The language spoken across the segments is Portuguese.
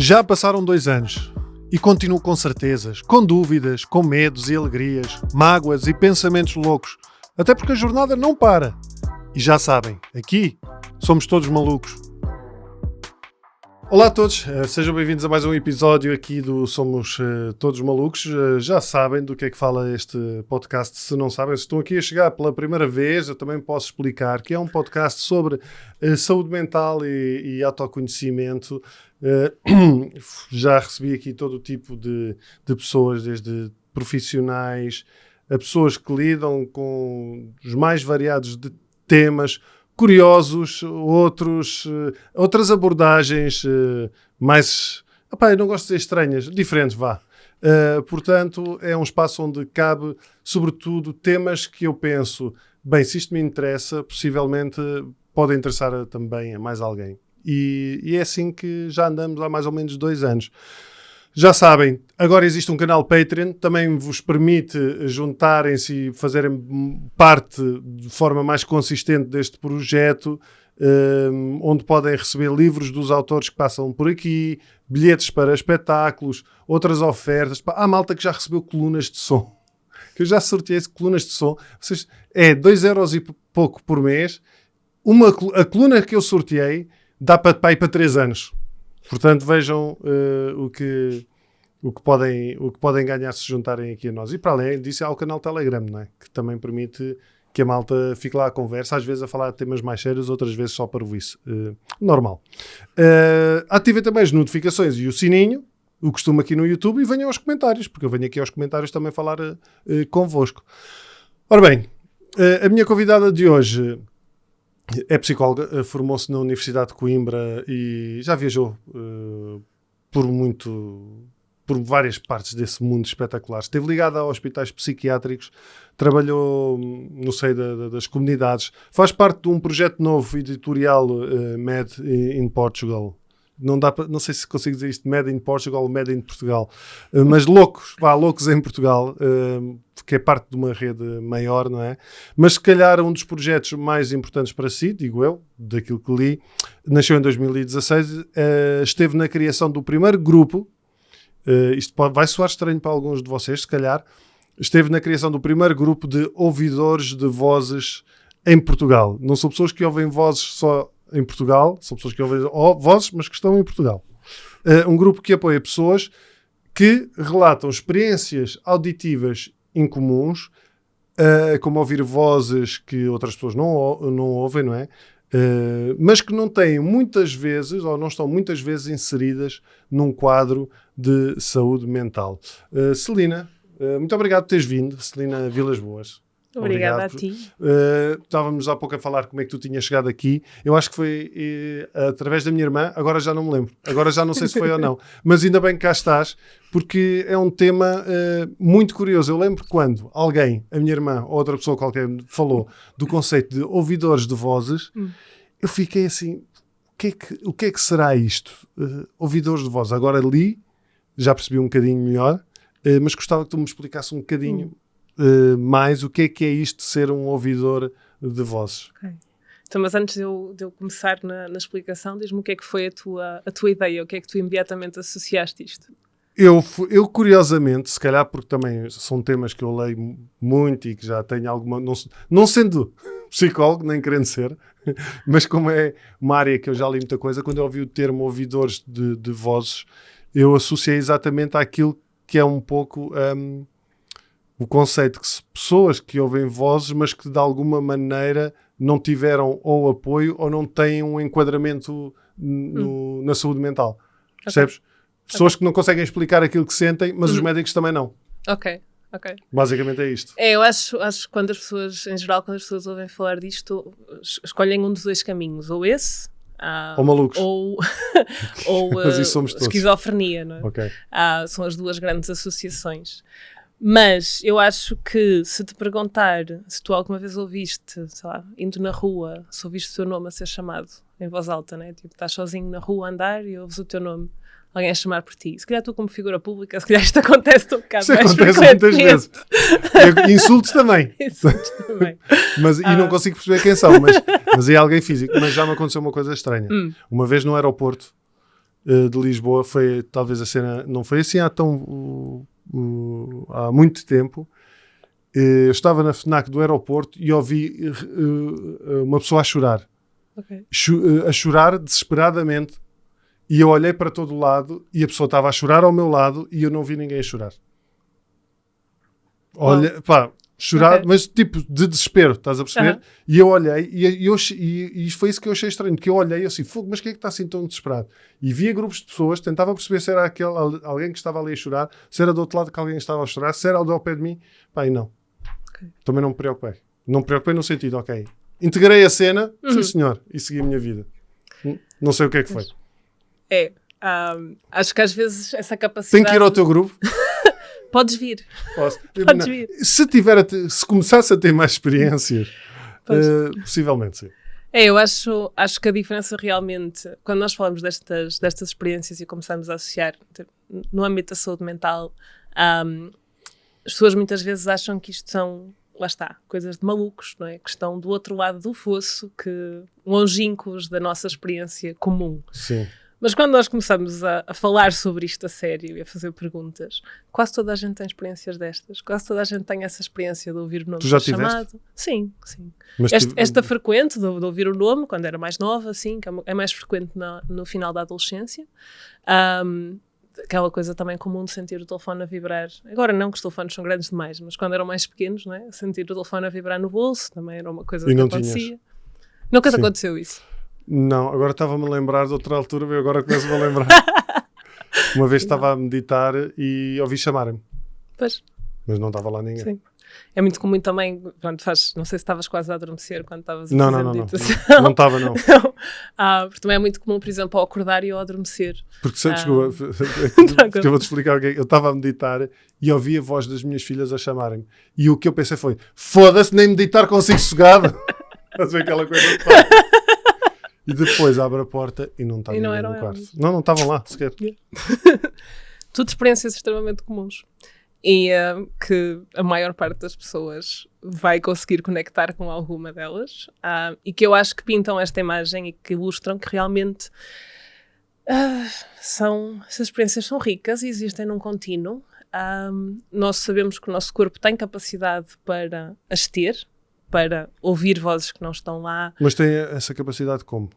Já passaram 2 anos e continuo com certezas, com dúvidas, com medos e alegrias, mágoas e pensamentos loucos, até porque a jornada não para. E já sabem, aqui somos todos malucos. Olá a todos, sejam bem-vindos a mais um episódio aqui do Somos Todos Malucos. Já sabem do que é que fala este podcast. Se não sabem, se estão aqui a chegar pela primeira vez, eu também posso explicar que é um podcast sobre saúde mental e autoconhecimento. Já recebi aqui todo o tipo de pessoas, desde profissionais a pessoas que lidam com os mais variados de temas, curiosos, outras abordagens mais, eu não gosto de dizer estranhas, diferentes, vá. Portanto, é um espaço onde cabe, sobretudo, temas que eu penso, bem, se isto me interessa, possivelmente pode interessar também a mais alguém. E é assim que já andamos há mais ou menos 2 anos. Já sabem, agora existe um canal Patreon, também vos permite juntarem-se e fazerem parte de forma mais consistente deste projeto, onde podem receber livros dos autores que passam por aqui, bilhetes para espetáculos, outras ofertas. Há malta que já recebeu colunas de som, que eu já sorteei colunas de som. É 2€ e pouco por mês. A coluna que eu sorteei dá para ir para 3 anos. Portanto, vejam o que podem ganhar se juntarem aqui a nós. E para além disso, há o canal Telegram, não é? Que também permite que a malta fique lá à conversa, às vezes a falar de temas mais sérios, outras vezes só para isso. Normal. Ativem também as notificações e o sininho, o costume aqui no YouTube, e venham aos comentários, porque eu venho aqui aos comentários também falar convosco. Ora bem, a minha convidada de hoje é psicóloga, formou-se na Universidade de Coimbra e já viajou por várias partes desse mundo espetacular. Esteve ligada a hospitais psiquiátricos, trabalhou no seio das comunidades, faz parte de um projeto novo editorial, Made in Portugal. Não sei se consigo dizer isto, Made in Portugal ou Made in Portugal, mas loucos em Portugal, que é parte de uma rede maior, não é? Mas se calhar um dos projetos mais importantes para si, digo eu, daquilo que li, nasceu em 2016, esteve na criação do primeiro grupo. Isto vai soar estranho para alguns de vocês, se calhar. Esteve na criação do primeiro grupo de ouvidores de vozes em Portugal. Não são pessoas que ouvem vozes só em Portugal, são pessoas que ouvem vozes, mas que estão em Portugal. Um grupo que apoia pessoas que relatam experiências auditivas incomuns, como ouvir vozes que outras pessoas não ouvem, não é? Mas que não têm muitas vezes, ou não estão muitas vezes inseridas num quadro de saúde mental. Celina, muito obrigado por teres vindo. Celina Vilas Boas. Obrigada a ti. Estávamos há pouco a falar como é que tu tinhas chegado aqui. Eu acho que foi através da minha irmã, agora já não me lembro. Agora já não sei se foi ou não. Mas ainda bem que cá estás, porque é um tema muito curioso. Eu lembro quando alguém, a minha irmã ou outra pessoa qualquer, falou do conceito de ouvidores de vozes, eu fiquei assim, o que é que será isto? Ouvidores de vozes. Agora li, já percebi um bocadinho melhor, mas gostava que tu me explicasse um bocadinho mais o que é isto de ser um ouvidor de vozes. Okay. Então, mas antes de eu começar na explicação, diz-me o que é que foi a tua ideia, o que é que tu imediatamente associaste isto? Eu curiosamente, se calhar porque também são temas que eu leio muito e que já tenho alguma... Não sendo psicólogo, nem querendo ser, mas como é uma área que eu já li muita coisa, quando eu ouvi o termo ouvidores de vozes, eu associei exatamente àquilo que é um pouco... o conceito que pessoas que ouvem vozes, mas que de alguma maneira não tiveram ou apoio ou não têm um enquadramento na saúde mental. Percebes? Pessoas que não conseguem explicar aquilo que sentem, mas os médicos também não. Ok. Basicamente é isto. Eu acho que quando as pessoas ouvem falar disto, escolhem um dos 2 caminhos. Ou esse... ou malucos. Ou mas isso somos todos. Esquizofrenia, não é? Okay. São as 2 grandes associações. Mas eu acho que se te perguntar se tu alguma vez ouviste, sei lá, indo na rua, se ouviste o teu nome a ser chamado em voz alta, né? Tipo, estás sozinho na rua a andar e ouves o teu nome, alguém a chamar por ti. Se calhar tu como figura pública, se calhar isto acontece um bocado mais frequentemente. Acontece muitas vezes. Insultos também. Mas, e não consigo perceber quem são, mas é alguém físico. Mas já me aconteceu uma coisa estranha. Uma vez no aeroporto, de Lisboa, foi talvez a cena, não foi assim há muito tempo. Eu estava na FNAC do aeroporto e ouvi uma pessoa a chorar. Ok. A chorar desesperadamente. E eu olhei para todo lado e a pessoa estava a chorar ao meu lado e eu não vi ninguém a chorar. Olha, pá, chorar, Ok. mas tipo de desespero, estás a perceber? Aham. E eu olhei e foi isso que eu achei estranho, que eu olhei assim, fogo, mas quem é que está assim tão desesperado? E via grupos de pessoas, tentava perceber se era alguém que estava ali a chorar, se era do outro lado que alguém estava a chorar, se era ao pé de mim, pá, e não. Ok. Também não me preocupei. Não me preocupei no sentido, ok, integrei a cena, sim senhor, e segui a minha vida. Não sei o que é que foi. Acho que às vezes essa Tenho capacidade... que ir ao teu grupo? Podes vir. Posso? Podes Não. vir. Se começasse a ter mais experiências, Pois. possivelmente sim. Eu acho que a diferença realmente, quando nós falamos destas experiências e começamos a associar no âmbito da saúde mental, as pessoas muitas vezes acham que isto são, lá está, coisas de malucos, não é? Que estão do outro lado do fosso, que longínquos da nossa experiência comum. Sim. Mas quando nós começamos a falar sobre isto a sério e a fazer perguntas, quase toda a gente tem experiências destas. Quase toda a gente tem essa experiência de ouvir o nome Tu já ser tiveste? chamado. Sim. Mas Esta frequente de ouvir o nome, quando era mais nova, sim, que é mais frequente no final da adolescência. Aquela coisa também comum de sentir o telefone a vibrar. Agora não, que os telefones são grandes demais, mas quando eram mais pequenos, não é? Sentir o telefone a vibrar no bolso também era uma coisa E que não acontecia. tinhas? Nunca te Sim. aconteceu isso? Não, agora estava-me a lembrar de outra altura, eu agora começo-me a lembrar. Uma vez estava a meditar e ouvi chamarem-me, Pois. mas não estava lá ninguém. Sim. É muito comum também, quando não sei se estavas quase a adormecer quando estavas a Não, fazer não. meditação. Não estava, não. Porque também é muito comum, por exemplo, ao acordar e ao adormecer. Porque, desculpa, porque eu vou-te explicar o que é. Eu estava a meditar e ouvi a voz das minhas filhas a chamarem-me. E o que eu pensei foi, foda-se, nem meditar consigo sossegado. Estás a ver aquela coisa de pá. E depois abro a porta e não está E não ninguém eram no quarto. elas. Não estavam lá sequer. Tudo experiências extremamente comuns. E que a maior parte das pessoas vai conseguir conectar com alguma delas. E que eu acho que pintam esta imagem e que ilustram que realmente essas experiências são ricas e existem num contínuo. Nós sabemos que o nosso corpo tem capacidade para as ter, para ouvir vozes que não estão lá. Mas tem essa capacidade como?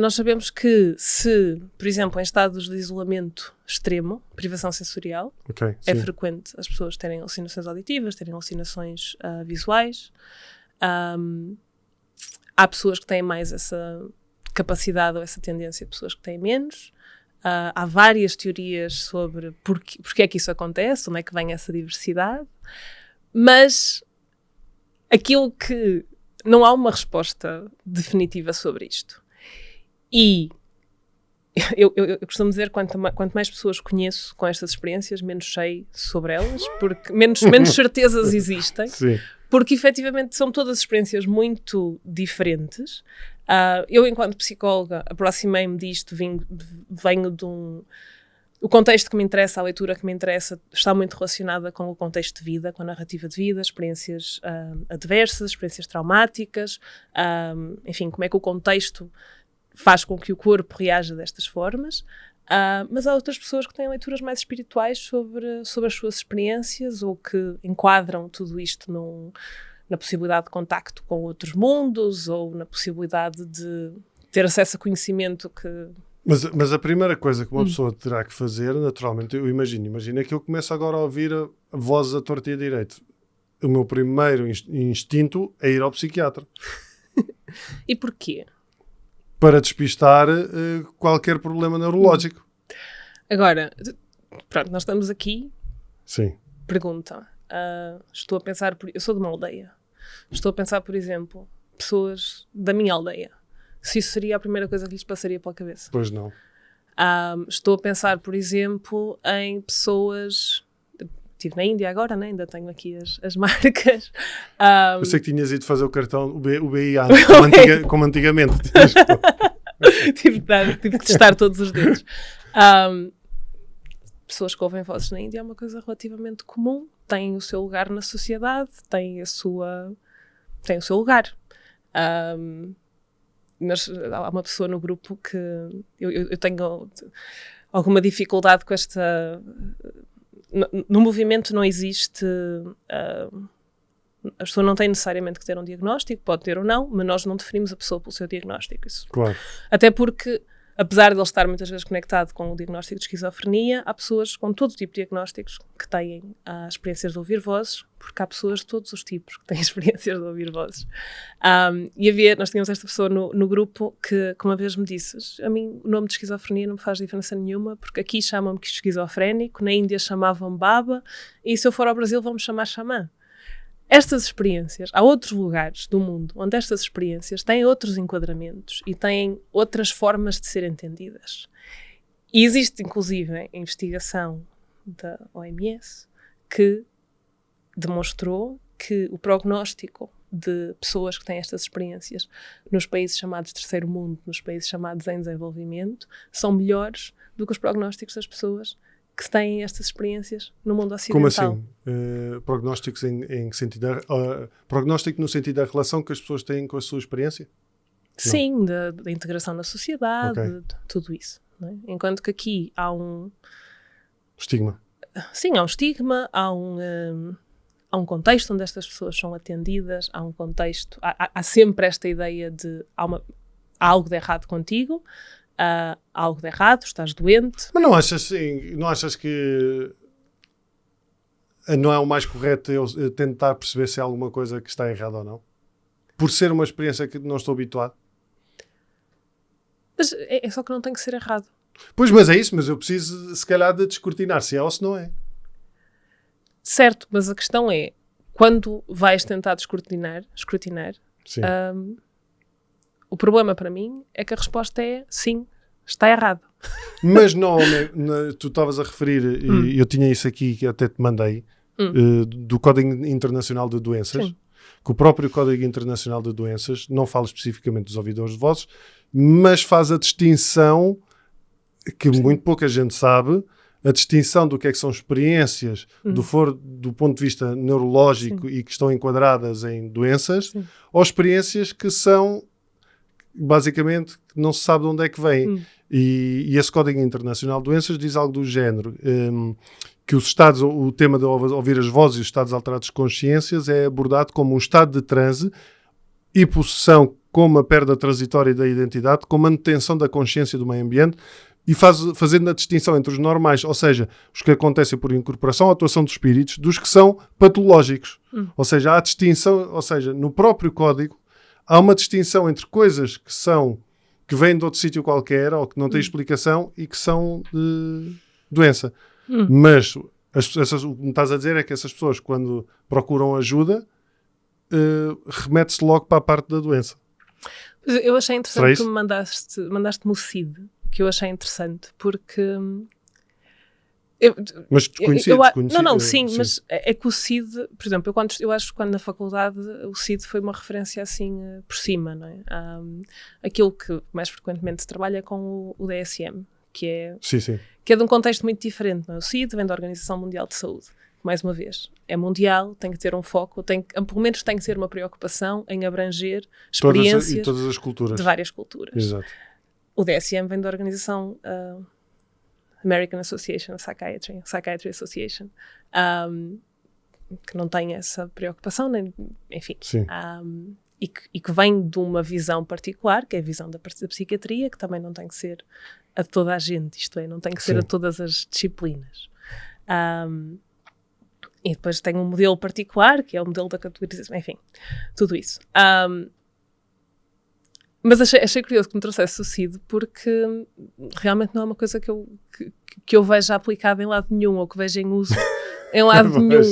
Nós sabemos que se, por exemplo, em estados de isolamento extremo, privação sensorial, Okay, é sim. frequente as pessoas terem alucinações auditivas, terem alucinações visuais. Há pessoas que têm mais essa capacidade ou essa tendência, pessoas que têm menos. Há várias teorias sobre porque é que isso acontece, onde é que vem essa diversidade. Mas aquilo que não há uma resposta definitiva sobre isto. E eu costumo dizer quanto mais pessoas conheço com estas experiências, menos sei sobre elas, porque menos certezas existem, Sim. porque efetivamente são todas experiências muito diferentes. Eu, enquanto psicóloga, aproximei-me disto, venho de o contexto que me interessa, a leitura que me interessa, está muito relacionada com o contexto de vida, com a narrativa de vida, experiências adversas, experiências traumáticas, enfim, como é que o contexto faz com que o corpo reaja destas formas. Mas há outras pessoas que têm leituras mais espirituais sobre as suas experiências ou que enquadram tudo isto na possibilidade de contacto com outros mundos ou na possibilidade de ter acesso a conhecimento que... Mas a primeira coisa que uma pessoa terá que fazer, naturalmente, eu imagina que eu começo agora a ouvir vozes à torta e à direita. O meu primeiro instinto é ir ao psiquiatra. E porquê? Para despistar qualquer problema neurológico. Agora, pronto, nós estamos aqui. Sim. Pergunta. Estou a pensar... Eu sou de uma aldeia. Estou a pensar, por exemplo, pessoas da minha aldeia. Se isso seria a primeira coisa que lhes passaria pela cabeça. Pois não. Estou a pensar, por exemplo, em pessoas... Estive na Índia agora, né? Ainda tenho aqui as marcas. Eu sei que tinhas ido fazer o cartão, o BIA, como antigamente. tive que testar todos os dedos. Pessoas que ouvem vozes na Índia é uma coisa relativamente comum. Têm o seu lugar na sociedade, têm o seu lugar. há uma pessoa no grupo que eu tenho alguma dificuldade com esta... No movimento não existe... a pessoa não tem necessariamente que ter um diagnóstico, pode ter ou não, mas nós não definimos a pessoa pelo seu diagnóstico. Isso. Claro. Até porque, apesar de ele estar muitas vezes conectado com o diagnóstico de esquizofrenia, há pessoas com todo tipo de diagnósticos que têm experiências de ouvir vozes, porque há pessoas de todos os tipos que têm experiências de ouvir vozes. Nós tínhamos esta pessoa no grupo que uma vez me disse: a mim o nome de esquizofrenia não me faz diferença nenhuma, porque aqui chamam-me esquizofrénico, na Índia chamavam baba, e se eu for ao Brasil vão-me chamar xamã. Estas experiências, há outros lugares do mundo onde estas experiências têm outros enquadramentos e têm outras formas de ser entendidas. E existe, inclusive, a investigação da OMS que demonstrou que o prognóstico de pessoas que têm estas experiências nos países chamados terceiro mundo, nos países chamados em desenvolvimento, são melhores do que os prognósticos das pessoas que têm estas experiências no mundo ocidental. Como assim? Prognósticos em que sentido? Prognóstico no sentido da relação que as pessoas têm com a sua experiência? Sim, da integração na sociedade, Okay. de tudo isso. Não é? Enquanto que aqui há um... Estigma. Sim, há um estigma, há um contexto onde estas pessoas são atendidas, há um contexto... Há sempre esta ideia de há algo de errado contigo, há algo de errado, estás doente. Mas não achas que não é o mais correto eu tentar perceber se há alguma coisa que está errada ou não? Por ser uma experiência que não estou habituado? Mas é só que não tem que ser errado. Pois, mas é isso, mas eu preciso se calhar de descortinar se é ou se não é. Certo, mas a questão é, quando vais tentar escrutinar, Sim. o problema para mim é que a resposta é sim, está errado. Mas não, tu estavas a referir, e eu tinha isso aqui que até te mandei, do Código Internacional de Doenças, Sim. que o próprio Código Internacional de Doenças não fala especificamente dos ouvidores de vozes, mas faz a distinção, que muito pouca gente sabe, a distinção do que é que são experiências do ponto de vista neurológico e que estão enquadradas em doenças, ou experiências que são, basicamente, que não se sabe de onde é que vêm. E esse Código Internacional de Doenças diz algo do género, que os estados, o tema de ouvir as vozes e os estados alterados de consciências é abordado como um estado de transe e possessão, como a perda transitória da identidade, com manutenção da consciência do meio ambiente, e fazendo a distinção entre os normais, ou seja, os que acontecem por incorporação ou atuação dos espíritos, dos que são patológicos. Ou seja, há distinção, ou seja, no próprio código há uma distinção entre coisas que vêm de outro sítio qualquer ou que não têm explicação e que são de doença. Mas o que me estás a dizer é que essas pessoas, quando procuram ajuda, remete-se logo para a parte da doença. Eu achei interessante que me mandaste-me o CID, que eu achei interessante, porque... Mas desconhecido. Sim, mas é que o CID, por exemplo, eu acho que quando na faculdade o CID foi uma referência assim por cima, não é? Aquilo que mais frequentemente se trabalha é com o DSM, que é de um contexto muito diferente, não é? O CID vem da Organização Mundial de Saúde, mais uma vez, é mundial, tem que ter um foco, pelo menos tem que ter uma preocupação em abranger experiências todas as culturas. De várias culturas. Exato. O DSM vem da Organização American Association of Psychiatry Association, que não tem essa preocupação, enfim, e que vem de uma visão particular, que é a visão da psiquiatria, que também não tem que ser a toda a gente, isto é, não tem que ser a todas as disciplinas. E depois tem um modelo particular, que é o modelo da categorização, enfim, tudo isso. Mas achei curioso que me trouxesse o CID, porque realmente não é uma coisa que eu veja aplicada em lado nenhum, ou que veja em uso em lado nenhum.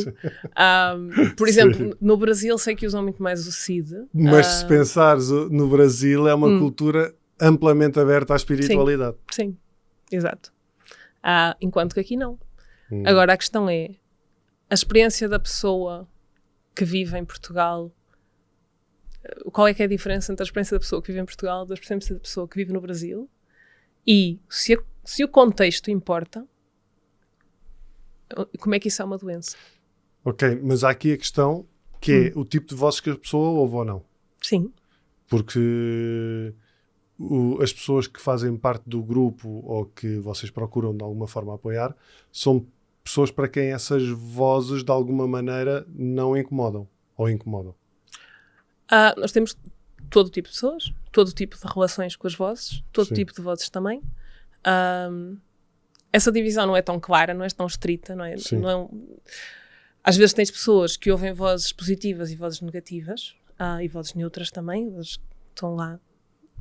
Por exemplo, no Brasil sei que usam muito mais o CID. Mas se pensares, no Brasil é uma cultura amplamente aberta à espiritualidade. Sim, exato. Enquanto que aqui não. Agora, a questão é, a experiência da pessoa que vive em Portugal, qual é que é a diferença entre a experiência da pessoa que vive em Portugal e da experiência da pessoa que vive no Brasil? E se o contexto importa, como é que isso é uma doença? Ok, mas há aqui a questão que é o tipo de vozes que a pessoa ouve ou não. Sim. Porque as pessoas que fazem parte do grupo ou que vocês procuram de alguma forma apoiar são pessoas para quem essas vozes de alguma maneira não incomodam ou incomodam? Nós temos todo tipo de pessoas, todo tipo de relações com as vozes, todo Sim. tipo de vozes também. Essa divisão não é tão clara, não é tão estrita, não é? Sim. Às vezes tens pessoas que ouvem vozes positivas e vozes negativas, e vozes neutras também, vozes que estão lá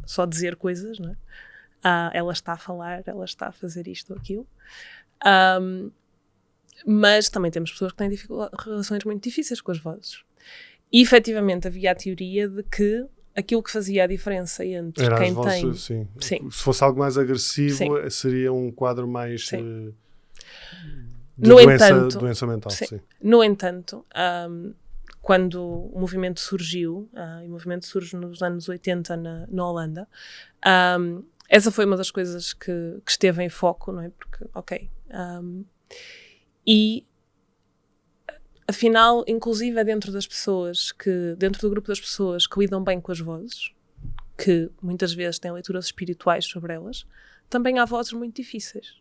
só a dizer coisas, não é? Ela está a falar, ela está a fazer isto ou aquilo. Mas também temos pessoas que têm relações muito difíceis com as vozes. E efetivamente havia a teoria de que aquilo que fazia a diferença entre Era quem as vozes, tem... sim. Sim. Se fosse algo mais agressivo, Sim. seria um quadro mais Sim. de No doença, entanto, doença mental. sim. Sim. No entanto, quando o movimento surgiu, e o movimento surge nos anos 80 na Holanda, essa foi uma das coisas que esteve em foco, não é? Porque, e afinal, inclusive dentro do grupo das pessoas que lidam bem com as vozes, que muitas vezes têm leituras espirituais sobre elas, também há vozes muito difíceis,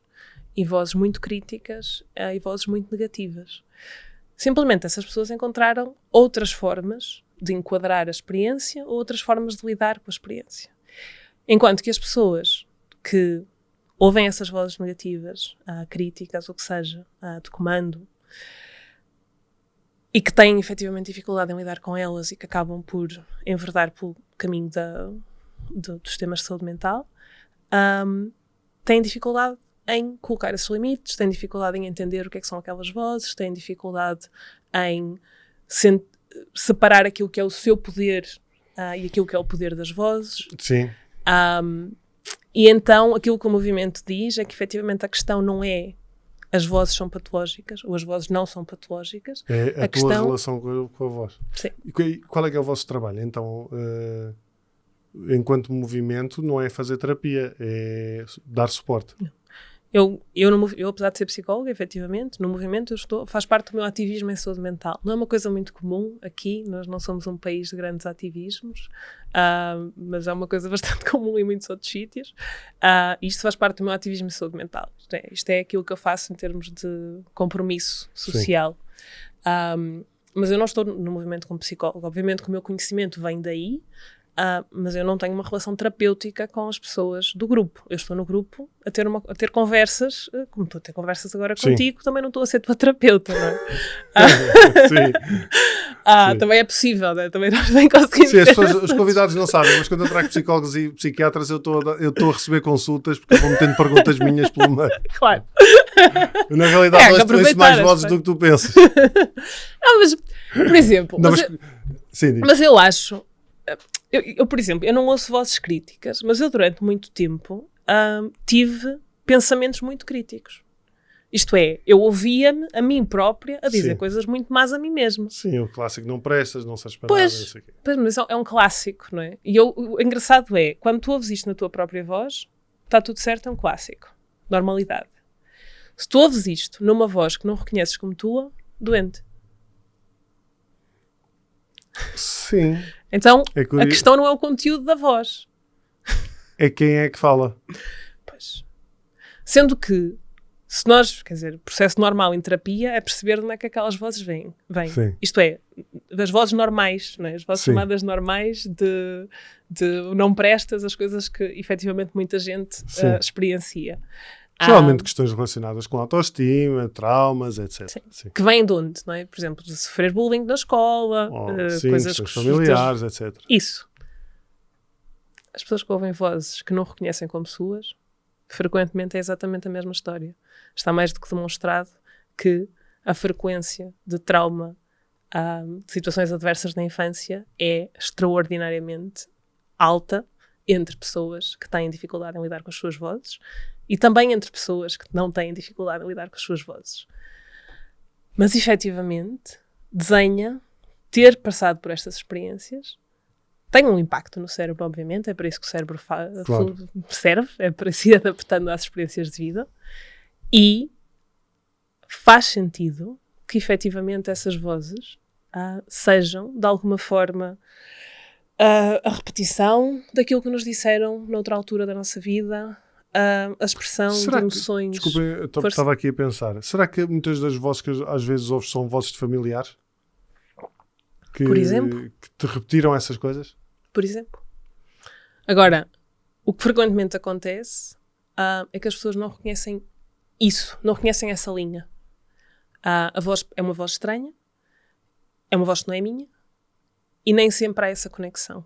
e vozes muito críticas, e vozes muito negativas. Simplesmente essas pessoas encontraram outras formas de enquadrar a experiência ou outras formas de lidar com a experiência. Enquanto que as pessoas que ouvem essas vozes negativas, críticas, ou que seja, de comando, e que têm efetivamente dificuldade em lidar com elas e que acabam por enverdar pelo caminho dos sistemas de saúde mental, têm dificuldade em colocar esses limites, têm dificuldade em entender o que é que são aquelas vozes, têm dificuldade em separar aquilo que é o seu poder e aquilo que é o poder das vozes. Sim. E então aquilo que o movimento diz é que efetivamente a questão não é as vozes são patológicas ou as vozes não são patológicas. É a tua relação com a voz. Sim. E qual é que é o vosso trabalho? Então, enquanto movimento, não é fazer terapia, é dar suporte. Não. Eu, apesar de ser psicóloga, efetivamente, no movimento faz parte do meu ativismo em saúde mental. Não é uma coisa muito comum aqui, nós não somos um país de grandes ativismos, mas é uma coisa bastante comum em muitos outros sítios. Isto faz parte do meu ativismo em saúde mental. Isto é aquilo que eu faço em termos de compromisso social. Mas eu não estou no movimento como psicóloga. Obviamente que o meu conhecimento vem daí, mas eu não tenho uma relação terapêutica com as pessoas do grupo. Eu estou no grupo a ter conversas, como estou a ter conversas agora contigo, também não estou a ser tua terapeuta, não é? Sim. Também é possível, né? Também nós bem conseguimos. Sim, os convidados não sabem, mas quando eu trago psicólogos e psiquiatras, eu estou a receber consultas porque vão metendo perguntas minhas pelo meio. Claro. Na realidade, nós temos mais vozes do que tu pensas. Não, mas, por exemplo, mas eu acho... Eu, por exemplo, eu não ouço vozes críticas, mas eu durante muito tempo tive pensamentos muito críticos. Isto é, eu ouvia-me a mim própria a dizer coisas muito más a mim mesma. Sim, o clássico não prestas, não sabes para nada, não sei o quê. Pois, mas é um clássico, não é? E o engraçado é, quando tu ouves isto na tua própria voz, está tudo certo, é um clássico. Normalidade. Se tu ouves isto numa voz que não reconheces como tua, doente. Sim. Então, a questão não é o conteúdo da voz. É quem é que fala. Pois. Sendo que, se nós, quer dizer, o processo normal em terapia é perceber de onde é que aquelas vozes vêm. Isto é, das vozes normais, não é? As vozes chamadas normais de não prestas, as coisas que efetivamente muita gente experiencia. Geralmente questões relacionadas com autoestima, traumas, etc. Sim. Que vêm de onde, não é? Por exemplo, de sofrer bullying na escola, coisas familiares, etc. Isso. As pessoas que ouvem vozes que não reconhecem como suas, frequentemente é exatamente a mesma história. Está mais do que demonstrado que a frequência de trauma, de situações adversas na infância é extraordinariamente alta entre pessoas que têm dificuldade em lidar com as suas vozes e também entre pessoas que não têm dificuldade em lidar com as suas vozes. Mas, efetivamente, desenha ter passado por estas experiências tem um impacto no cérebro, obviamente, é para isso que o cérebro serve, é para se ir adaptando às experiências de vida, e faz sentido que, efetivamente, essas vozes sejam, de alguma forma, A repetição daquilo que nos disseram noutra altura da nossa vida, a expressão de emoções. Desculpem, eu estava aqui a pensar. Será que muitas das vozes que às vezes ouves são vozes de familiares? Por exemplo? Que te repetiram essas coisas? Por exemplo. Agora, o que frequentemente acontece é que as pessoas não reconhecem isso, não reconhecem essa linha. A voz é uma voz estranha, é uma voz que não é minha, e nem sempre há essa conexão.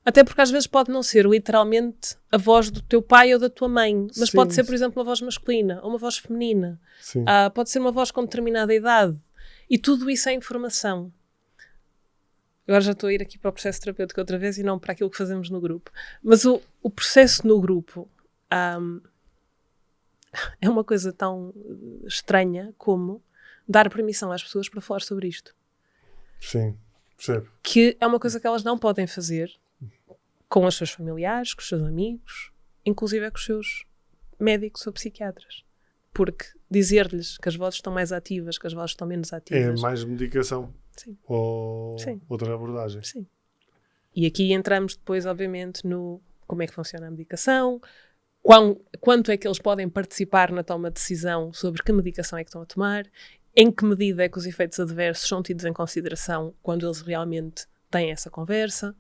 Até porque às vezes pode não ser literalmente a voz do teu pai ou da tua mãe, mas pode ser, por exemplo, uma voz masculina ou uma voz feminina. Pode ser uma voz com determinada idade. E tudo isso é informação. Agora já estou a ir aqui para o processo terapêutico outra vez e não para aquilo que fazemos no grupo. Mas o processo no grupo é uma coisa tão estranha como dar permissão às pessoas para falar sobre isto. Sim, percebo. Que é uma coisa que elas não podem fazer com os seus familiares, com os seus amigos, inclusive com os seus médicos ou psiquiatras. Porque dizer-lhes que as vozes estão mais ativas, que as vozes estão menos ativas... É mais medicação. Sim. Ou Sim. outra abordagem. Sim. E aqui entramos depois, obviamente, no como é que funciona a medicação, quanto é que eles podem participar na toma de decisão sobre que medicação é que estão a tomar, em que medida é que os efeitos adversos são tidos em consideração quando eles realmente têm essa conversa,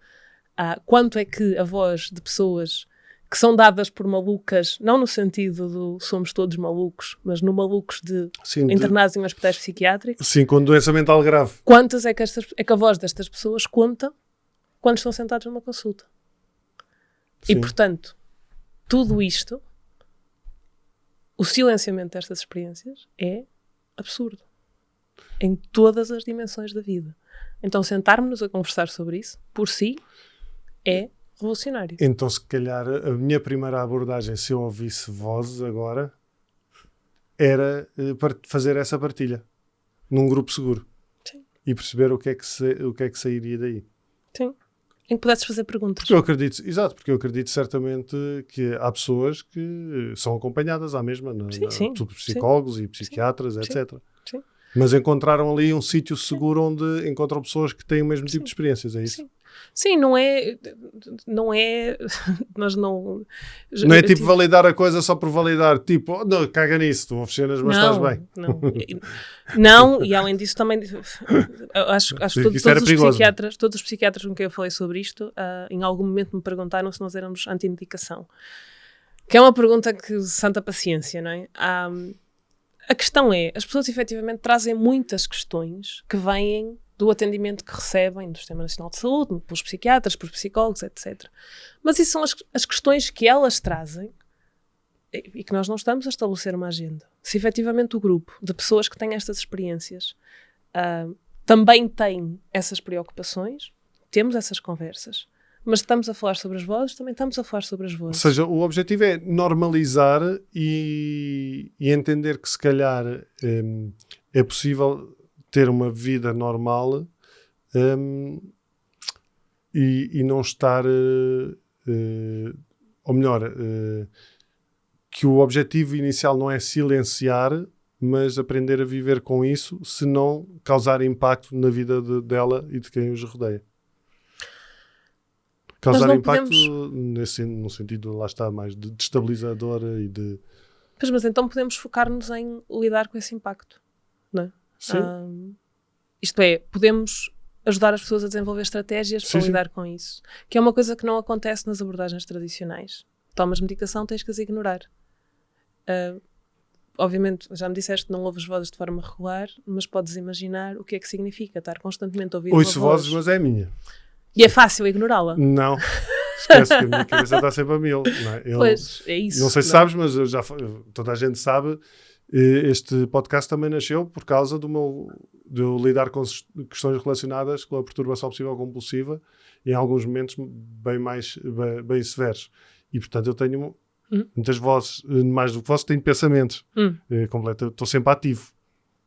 quanto é que a voz de pessoas que são dadas por malucas, não no sentido do somos todos malucos, mas no malucos de internados em hospitais psiquiátricos. Sim, com doença mental grave. Quantas é que a voz destas pessoas conta quando estão sentados numa consulta? Sim. E, portanto, tudo isto, o silenciamento destas experiências é absurdo. Em todas as dimensões da vida. Então, sentarmos-nos a conversar sobre isso, por si, é revolucionário. Então, se calhar, a minha primeira abordagem, se eu ouvisse vozes agora, era para fazer essa partilha. Num grupo seguro. Sim. E perceber o que é que sairia daí. Sim. Em que pudesses fazer perguntas. Porque eu acredito certamente que há pessoas que são acompanhadas à mesma, por psicólogos e psiquiatras, etc. Sim. Mas encontraram ali um sítio seguro onde encontram pessoas que têm o mesmo tipo de experiências, é isso? Sim, não é nós não é tipo validar a coisa só por validar, tipo, não, caga nisso, tu oficinas, mas estás bem. Não, e além disso também acho que todos os psiquiatras com quem eu falei sobre isto, em algum momento me perguntaram se nós éramos anti-medicação, que é uma pergunta que santa paciência, não é? A questão é, as pessoas efetivamente trazem muitas questões que vêm do atendimento que recebem do Sistema Nacional de Saúde, pelos psiquiatras, pelos psicólogos, etc. Mas isso são as questões que elas trazem e que nós não estamos a estabelecer uma agenda. Se efetivamente o grupo de pessoas que têm estas experiências também tem essas preocupações, temos essas conversas, mas estamos a falar sobre as vozes, também estamos a falar sobre as vozes. Ou seja, o objetivo é normalizar e entender que se calhar é possível ter uma vida normal e não estar... ou melhor, que o objetivo inicial não é silenciar, mas aprender a viver com isso, se não causar impacto na vida dela e de quem os rodeia. Causar impacto no sentido, lá está, mais de destabilizador e de... Mas então podemos focar-nos em lidar com esse impacto, não é? Sim. Isto é, podemos ajudar as pessoas a desenvolver estratégias para lidar com isso. Que é uma coisa que não acontece nas abordagens tradicionais. Tomas medicação, tens que as ignorar. Obviamente, já me disseste que não ouves vozes de forma regular, mas podes imaginar o que é que significa estar constantemente a ouvir uma voz. Ouço vozes, mas é a minha. E é fácil ignorá-la? Não. Esquece que a minha cabeça está sempre a mil. Não é? Pois, é isso. Não sei se sabes, mas toda a gente sabe. Este podcast também nasceu por causa de eu lidar com questões relacionadas com a perturbação obsessiva-compulsiva em alguns momentos bem severos. E, portanto, eu tenho muitas vozes, mais do que vozes, tenho pensamentos. Estou sempre ativo.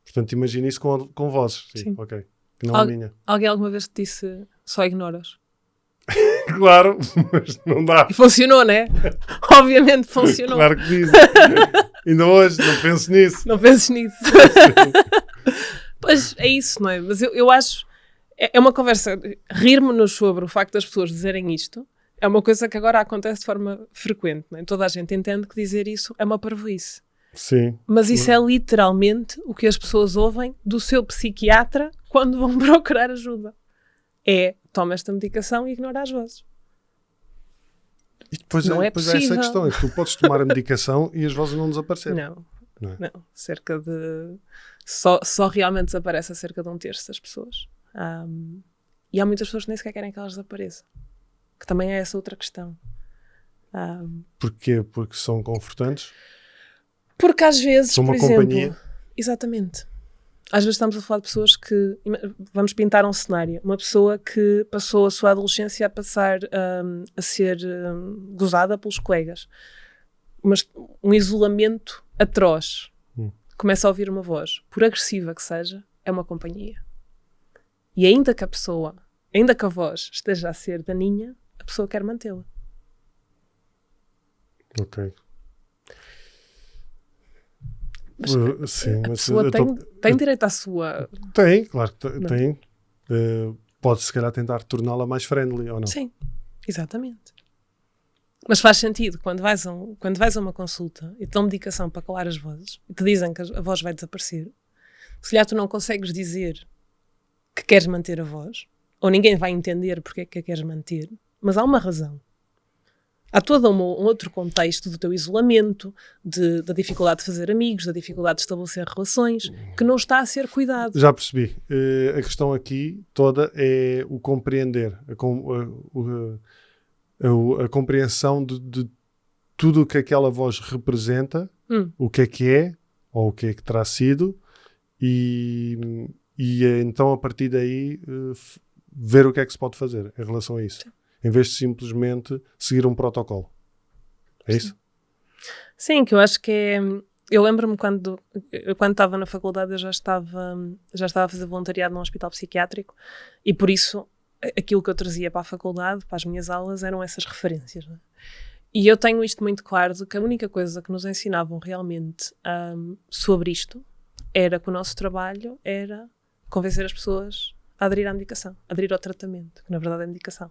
Portanto, imagina isso com vozes. Sim. Ok. Não a minha. Alguém alguma vez te disse só ignoras? Claro, mas não dá. E funcionou, não é? Obviamente funcionou. Claro que diz. Ainda hoje, não penso nisso. Não penses nisso. Pois, é isso, não é? Mas eu acho... É uma conversa, rirmos-nos sobre o facto das pessoas dizerem isto, é uma coisa que agora acontece de forma frequente, não é? Toda a gente entende que dizer isso é uma parvoíce. Sim. Mas isso é literalmente o que as pessoas ouvem do seu psiquiatra quando vão procurar ajuda. É, toma esta medicação e ignora as vozes. E depois, Não é depois há essa possível. questão, é que tu podes tomar a medicação e as vozes não desaparecerem. Não, é? não. Cerca de... Só realmente desaparece a cerca de 1/3 das pessoas. E há muitas pessoas que nem sequer querem que elas desapareçam. Que também é essa outra questão. Porquê? Porque são confortantes? Porque às vezes, São uma por exemplo... companhia? Exatamente. Às vezes estamos a falar de pessoas que... Vamos pintar um cenário. Uma pessoa que passou a sua adolescência a passar a ser gozada pelos colegas. Mas um isolamento atroz. Começa a ouvir uma voz, por agressiva que seja, é uma companhia. E ainda que a voz esteja a ser daninha, a pessoa quer mantê-la. Ok. Mas sim, a mas pessoa tem direito à sua... Tem, claro que tem. Pode se calhar tentar torná-la mais friendly, ou não? Sim, exatamente. Mas faz sentido, quando vais a uma consulta e te dão medicação para calar as vozes e te dizem que a voz vai desaparecer, se calhar tu não consegues dizer que queres manter a voz, ou ninguém vai entender porque é que a queres manter, mas há uma razão. Há todo um outro contexto do teu isolamento, da dificuldade de fazer amigos, da dificuldade de estabelecer relações, que não está a ser cuidado. Já percebi. A questão aqui toda é o compreender, a compreensão de tudo o que aquela voz representa, o que é, ou o que é que terá sido, e então a partir daí ver o que é que se pode fazer em relação a isso. Sim. Em vez de simplesmente seguir um protocolo. É isso? Sim, que eu acho que é... Eu lembro-me quando estava na faculdade, eu já estava a fazer voluntariado num hospital psiquiátrico, e por isso aquilo que eu trazia para a faculdade, para as minhas aulas, eram essas referências. Não é? E eu tenho isto muito claro, de que a única coisa que nos ensinavam realmente sobre isto era que o nosso trabalho era convencer as pessoas a aderir à medicação, a aderir ao tratamento, que na verdade é medicação.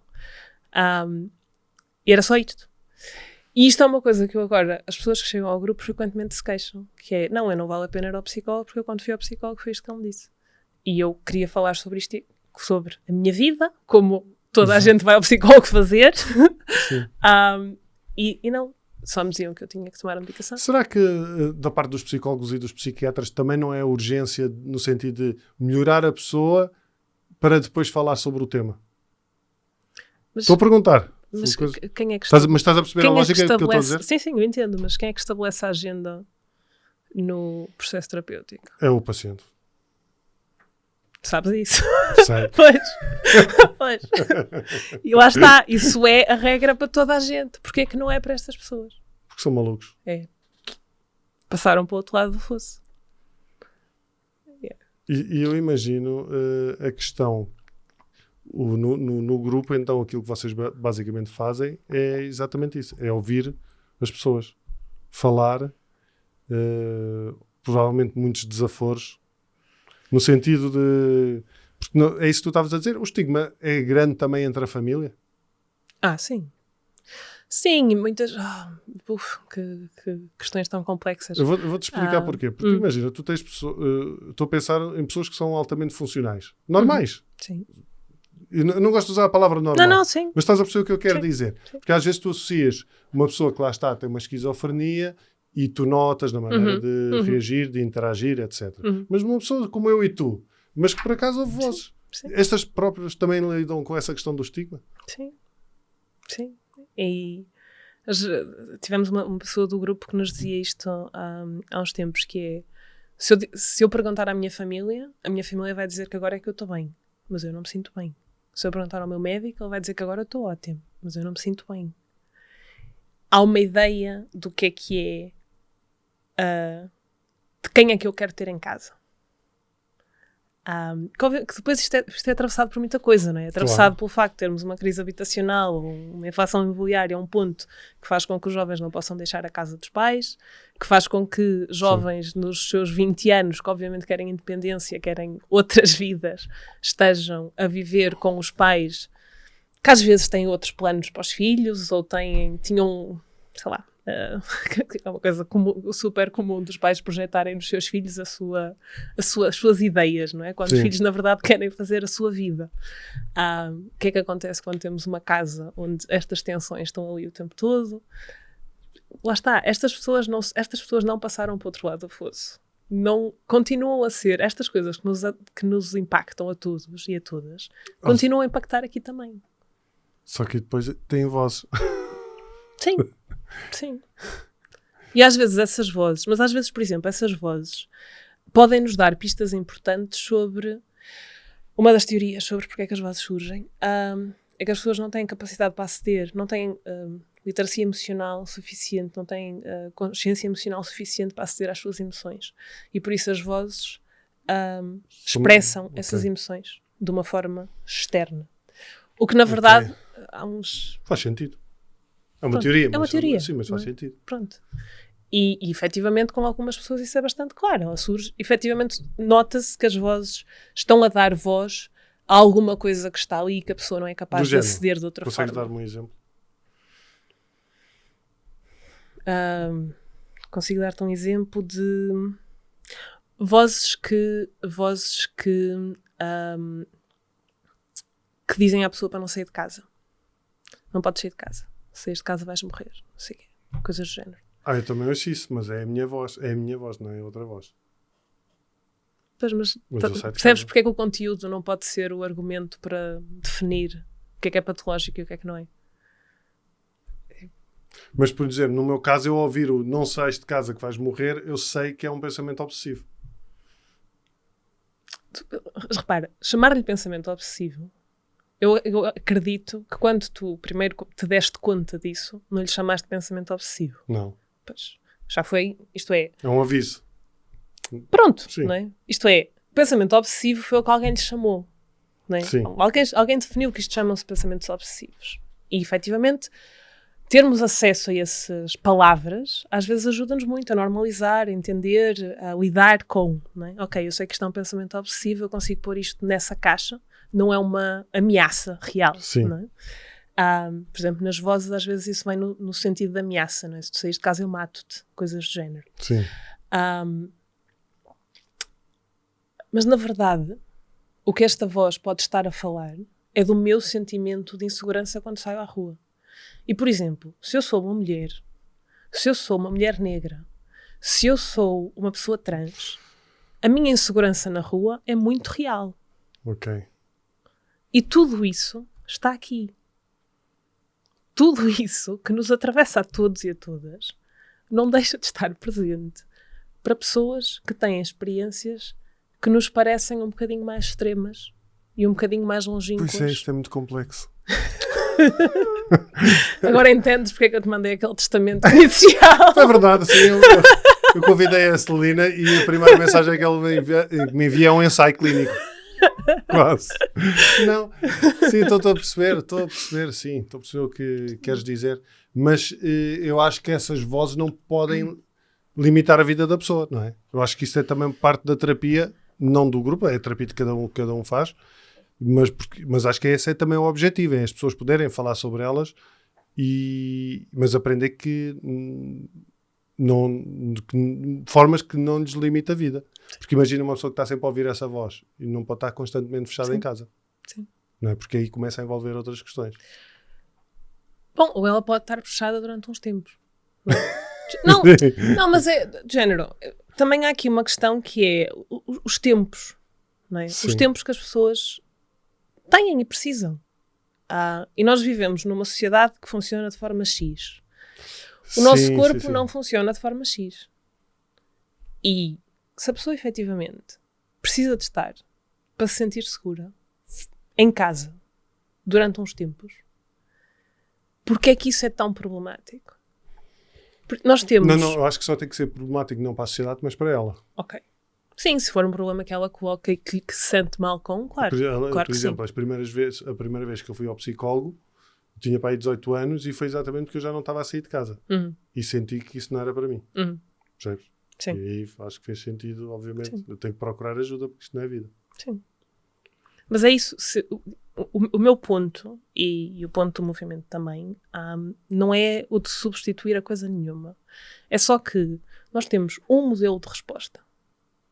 E era só isto. E isto é uma coisa que eu agora, as pessoas que chegam ao grupo frequentemente se queixam, que é, não vale a pena ir ao psicólogo, porque eu quando fui ao psicólogo foi isto que ele me disse. E eu queria falar sobre isto, sobre a minha vida, como toda a gente vai ao psicólogo fazer. E não, só me diziam que eu tinha que tomar a medicação. Será que da parte dos psicólogos e dos psiquiatras também não é urgência no sentido de melhorar a pessoa para depois falar sobre o tema? Estou a perguntar. Mas quem é que mas estás a perceber a lógica que eu estou a dizer? Sim, eu entendo, mas quem é que estabelece a agenda no processo terapêutico? É o paciente. Sabes isso? Sei. Pois. E lá está, isso é a regra para toda a gente. Porquê é que não é para estas pessoas? Porque são malucos. É. Passaram para o outro lado do fosso. E eu imagino a questão no grupo, então aquilo que vocês basicamente fazem é exatamente isso, é ouvir as pessoas falar, provavelmente muitos desaforos, no sentido de, porque é isso que tu estavas a dizer, o estigma é grande também entre a família? Sim. Sim, e muitas... que questões tão complexas. Eu vou-te explicar porquê. Porque imagina, tu tens pessoas... Estou a pensar em pessoas que são altamente funcionais. Normais. Sim. Eu não gosto de usar a palavra normal. Não, sim. Mas estás a perceber o que eu quero dizer. Sim. Porque às vezes tu associas uma pessoa que lá está, tem uma esquizofrenia e tu notas na maneira de reagir, de interagir, etc. Mas uma pessoa como eu e tu, mas que por acaso ouve vozes. Sim. Estas próprias também lidam com essa questão do estigma? Sim. E tivemos uma pessoa do grupo que nos dizia isto há uns tempos, que é, se eu perguntar à minha família, a minha família vai dizer que agora é que eu estou bem, mas eu não me sinto bem. Se eu perguntar ao meu médico, ele vai dizer que agora eu estou ótimo, mas eu não me sinto bem. Há uma ideia do que é de quem é que eu quero ter em casa. Que depois isto é atravessado por muita coisa, não é? Atravessado pelo facto de termos uma crise habitacional, uma inflação imobiliária a um ponto que faz com que os jovens não possam deixar a casa dos pais, que faz com que jovens nos seus 20 anos, que obviamente querem independência, querem outras vidas, estejam a viver com os pais que às vezes têm outros planos para os filhos, ou tinham, sei lá, é uma coisa super comum dos pais projetarem nos seus filhos as suas ideias, não é? Quando os filhos na verdade querem fazer a sua vida. O que é que acontece quando temos uma casa onde estas tensões estão ali o tempo todo? Lá está, estas pessoas não passaram para o outro lado do fosso. Não, continuam a ser estas coisas que nos impactam a todos e a todas, continuam a impactar aqui também. Só que depois tem voz. Sim. E às vezes essas vozes, mas às vezes, por exemplo, essas vozes podem nos dar pistas importantes sobre uma das teorias sobre porque é que as vozes surgem. É que as pessoas não têm capacidade para aceder, não têm literacia emocional suficiente, não têm consciência emocional suficiente para aceder às suas emoções. E por isso as vozes expressam essas emoções de uma forma externa. O que na verdade há uns... Faz sentido. É uma teoria. É uma teoria. Sim, mas faz sentido. Pronto. E efetivamente com algumas pessoas isso é bastante claro. Ela surge, efetivamente nota-se que as vozes estão a dar voz a alguma coisa que está ali e que a pessoa não é capaz de aceder de outra forma. Consegues dar-me um exemplo? Consigo dar-te um exemplo de vozes que dizem à pessoa para não sair de casa. Não podes sair de casa. Se saís de casa vais morrer. Não sei o quê. Coisas do género. Eu também acho isso, mas é a minha voz. É a minha voz, não é outra voz. Pois, mas percebes porque é que o conteúdo não pode ser o argumento para definir o que é patológico e o que é que não é? Mas, por exemplo, no meu caso, eu ouvir o não sais de casa que vais morrer, eu sei que é um pensamento obsessivo. Repara, chamar-lhe pensamento obsessivo, eu acredito que quando tu primeiro te deste conta disso, não lhe chamaste de pensamento obsessivo. Não. Pois, já foi, isto é... É um aviso. Pronto, Sim. não é? Isto é, pensamento obsessivo foi o que alguém lhe chamou. Não é? Sim. Alguém definiu que isto chamam-se pensamentos obsessivos. E, efetivamente, termos acesso a essas palavras às vezes ajuda-nos muito a normalizar, a entender, a lidar com, não é? Ok, eu sei que isto é um pensamento obsessivo, eu consigo pôr isto nessa caixa, não é uma ameaça real. Sim. Não é? Por exemplo, nas vozes às vezes isso vem no sentido de ameaça, não é? Se tu saís de casa eu mato-te, coisas do género. Sim. Mas na verdade, o que esta voz pode estar a falar é do meu sentimento de insegurança quando saio à rua. E, por exemplo, se eu sou uma mulher, se eu sou uma mulher negra, se eu sou uma pessoa trans, a minha insegurança na rua é muito real. Ok. E tudo isso está aqui. Tudo isso que nos atravessa a todos e a todas não deixa de estar presente para pessoas que têm experiências que nos parecem um bocadinho mais extremas e um bocadinho mais longínquas. Pois é, isto é muito complexo. Agora entendes porque é que eu te mandei aquele testamento inicial. É verdade, sim. Eu convidei a Celina e a primeira mensagem que ela me envia é um ensaio clínico. Quase. Não. Sim, estou a perceber, sim. Estou a perceber o que queres dizer. Mas eu acho que essas vozes não podem limitar a vida da pessoa, não é? Eu acho que isso é também parte da terapia, não do grupo, é a terapia de cada um faz. Mas acho que esse é também o objetivo, é as pessoas poderem falar sobre elas, mas aprender que formas que não lhes limita a vida. Porque imagina uma pessoa que está sempre a ouvir essa voz e não pode estar constantemente fechada Sim. em casa. Sim. Não é? Porque aí começa a envolver outras questões. Bom, ou ela pode estar fechada durante uns tempos. Não, mas é de género. Também há aqui uma questão que é os tempos, não é? Os tempos que as pessoas têm e precisam. E nós vivemos numa sociedade que funciona de forma X. O nosso corpo não funciona de forma X. E se a pessoa efetivamente precisa de estar para se sentir segura em casa durante uns tempos, porque é que isso é tão problemático? Porque nós temos... Não, eu acho que só tem que ser problemático não para a sociedade, mas para ela. Ok. Sim, se for um problema que ela coloca e que se sente mal com, claro. Por Que exemplo, sim. a primeira vez que eu fui ao psicólogo, tinha para aí 18 anos e foi exatamente porque eu já não estava a sair de casa. E senti que isso não era para mim. Percebes? Sim. E aí acho que fez sentido, obviamente. Sim. Eu tenho que procurar ajuda porque isto não é vida. Sim. Mas é isso. O meu ponto, e o ponto do movimento também, não é o de substituir a coisa nenhuma. É só que nós temos um modelo de resposta.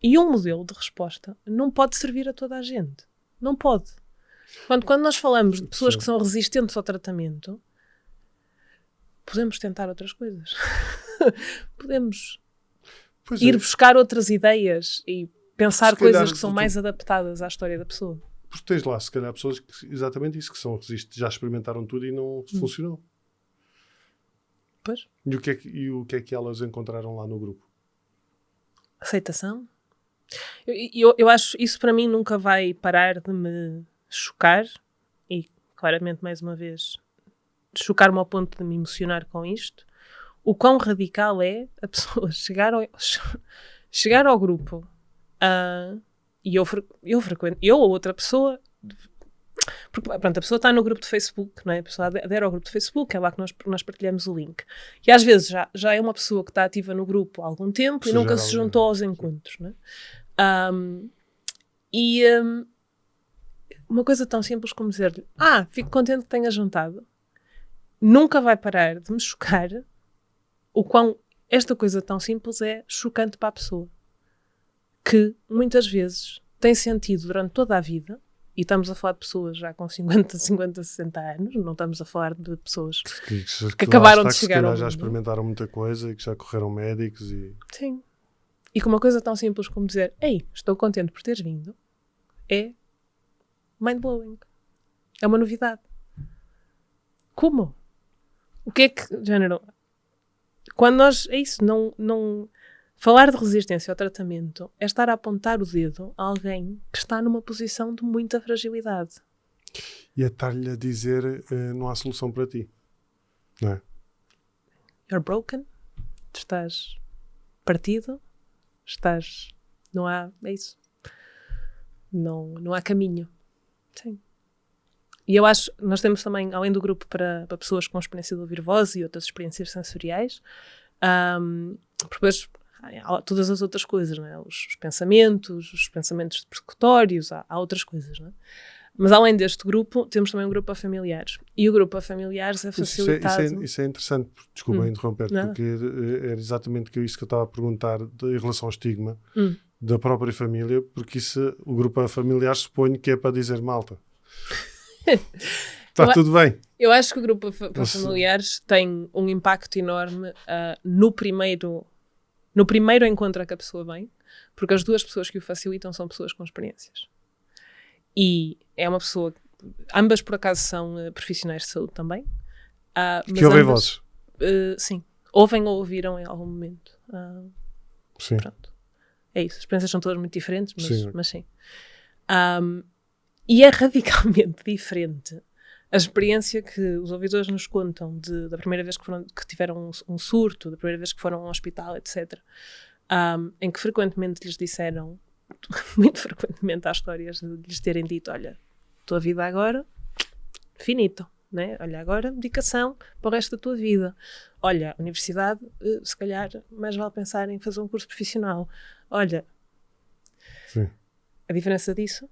E um modelo de resposta não pode servir a toda a gente. Não pode. Quando nós falamos de pessoas que são resistentes ao tratamento, podemos tentar outras coisas. Podemos ir buscar outras ideias e pensar coisas que são mais adaptadas à história da pessoa. Porque tens lá, se calhar, pessoas que exatamente isso, que são resistentes, já experimentaram tudo e não funcionou. Pois. E o que é que elas encontraram lá no grupo? Aceitação. Eu acho isso para mim nunca vai parar de me chocar e claramente mais uma vez chocar-me ao ponto de me emocionar com isto. O quão radical é a pessoa chegar ao grupo e eu ou outra pessoa, porque pronto, a pessoa está no grupo de Facebook, não é? A pessoa adere ao grupo de Facebook, é lá que nós partilhamos o link. E às vezes já é uma pessoa que está ativa no grupo há algum tempo e nunca se juntou aos encontros, não é? Uma coisa tão simples como dizer-lhe fico contente que tenha juntado, nunca vai parar de me chocar o quão esta coisa tão simples é chocante para a pessoa, que muitas vezes tem sentido durante toda a vida, e estamos a falar de pessoas já com 50, 60 anos, não estamos a falar de pessoas que acabaram de chegar ao mundo. Já experimentaram muita coisa e que já correram médicos e... Sim. E com uma coisa tão simples como dizer, ei, estou contente por teres vindo, é mind-blowing. É uma novidade. Como? O que é que, género, quando nós, é isso, não falar de resistência ao tratamento é estar a apontar o dedo a alguém que está numa posição de muita fragilidade. E é estar-lhe a dizer, não há solução para ti. Não é? You're broken. Estás partido. Não há, é isso. Não há caminho. Sim. E eu acho, nós temos também, além do grupo para pessoas com experiência de ouvir voz e outras experiências sensoriais, porque depois há todas as outras coisas, não é? Os pensamentos persecutórios, há outras coisas, não é? Mas além deste grupo, temos também um grupo a familiares. E o grupo a familiares é facilitado... Isso é interessante, desculpa interromper, porque era exatamente isso que eu estava a perguntar em relação ao estigma da própria família, porque isso, o grupo a familiares suponho que é para dizer malta. Está tudo bem. Eu acho que o grupo para familiares tem um impacto enorme no primeiro encontro a que a pessoa vem, porque as duas pessoas que o facilitam são pessoas com experiências. E é uma pessoa... Ambas, por acaso, são profissionais de saúde também. Que ouvem vozes. Sim. Ouvem ou ouviram em algum momento. Sim. Pronto. É isso. As experiências são todas muito diferentes, mas sim. E é radicalmente diferente a experiência que os ouvidores nos contam da primeira vez que tiveram um surto, da primeira vez que foram ao hospital, etc. Em que frequentemente lhes disseram, muito frequentemente há histórias de lhes terem dito, olha, tua vida agora, finito, né? Olha, agora dedicação para o resto da tua vida. Olha, universidade, se calhar mais vale pensar em fazer um curso profissional. Olha, sim. A diferença disso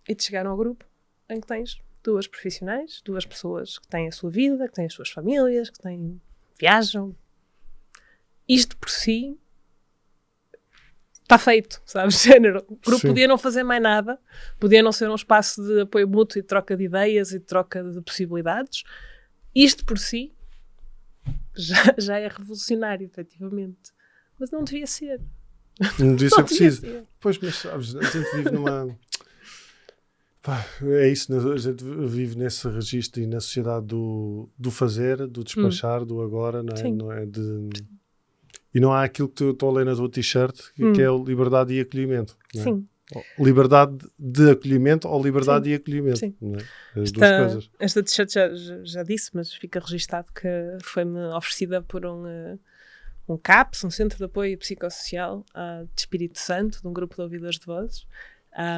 é de chegar ao grupo em que tens duas profissionais, duas pessoas que têm a sua vida, que têm as suas famílias, que viajam. Isto por si está feito, sabes? O grupo podia não fazer mais nada, podia não ser um espaço de apoio mútuo e de troca de ideias e de troca de possibilidades. Isto por si já é revolucionário, efetivamente. Mas não devia ser. Não devia ser preciso. Pois, mas sabes, a gente vive numa... é isso, a gente vive nesse registro e na sociedade do fazer, do despachar, do agora, não é? Sim. Não é e não há aquilo que eu estou a ler na tua t-shirt, que é liberdade e acolhimento. Não é? Sim. Liberdade de acolhimento ou liberdade e acolhimento. Sim. Não é? As duas coisas. Esta t-shirt já disse, mas fica registado que foi-me oferecida por um um CAPS, um Centro de Apoio Psicossocial de Espírito Santo, de um grupo de ouvidores de vozes.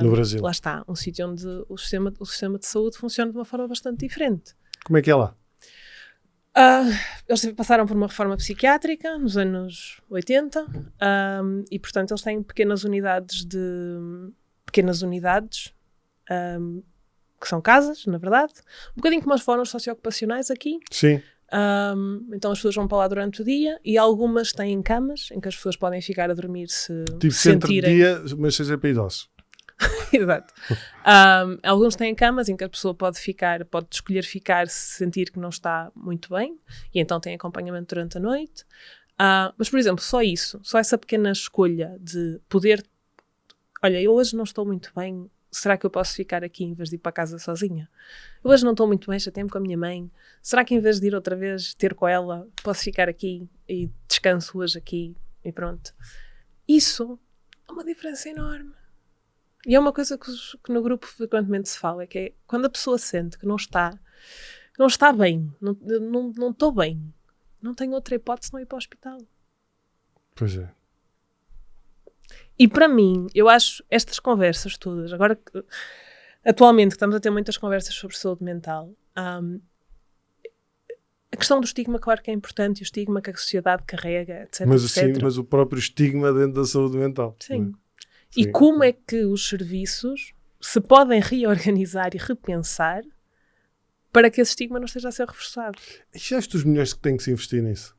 No Brasil. Lá está, um sítio onde o sistema de saúde funciona de uma forma bastante diferente. Como é que é lá? Eles passaram por uma reforma psiquiátrica nos anos 80 e, portanto, eles têm pequenas unidades que são casas, na verdade. Um bocadinho como as fóruns socioocupacionais aqui. Sim. Então as pessoas vão para lá durante o dia e algumas têm camas em que as pessoas podem ficar a dormir se Tipo centro de dia, mas seja para idosos. Exato. Alguns têm camas em que a pessoa pode escolher ficar se sentir que não está muito bem e então tem acompanhamento durante a noite. Mas, por exemplo, só essa pequena escolha de poder, olha, eu hoje não estou muito bem, será que eu posso ficar aqui em vez de ir para casa sozinha? Eu hoje não estou muito bem, já tenho com a minha mãe, será que em vez de ir outra vez ter com ela, posso ficar aqui e descanso hoje aqui e pronto? Isso é uma diferença enorme. E é uma coisa que no grupo frequentemente se fala, que é quando a pessoa sente que não está bem, não estou bem, não tenho outra hipótese não ir para o hospital. Pois é. E para mim, eu acho estas conversas todas, agora que atualmente estamos a ter muitas conversas sobre saúde mental, a questão do estigma, claro que é importante, e o estigma que a sociedade carrega, etc. Mas, etc. mas o próprio estigma dentro da saúde mental. Sim. Sim. E como é que os serviços se podem reorganizar e repensar para que esse estigma não esteja a ser reforçado? E já viste os milhões que têm que se investir nisso?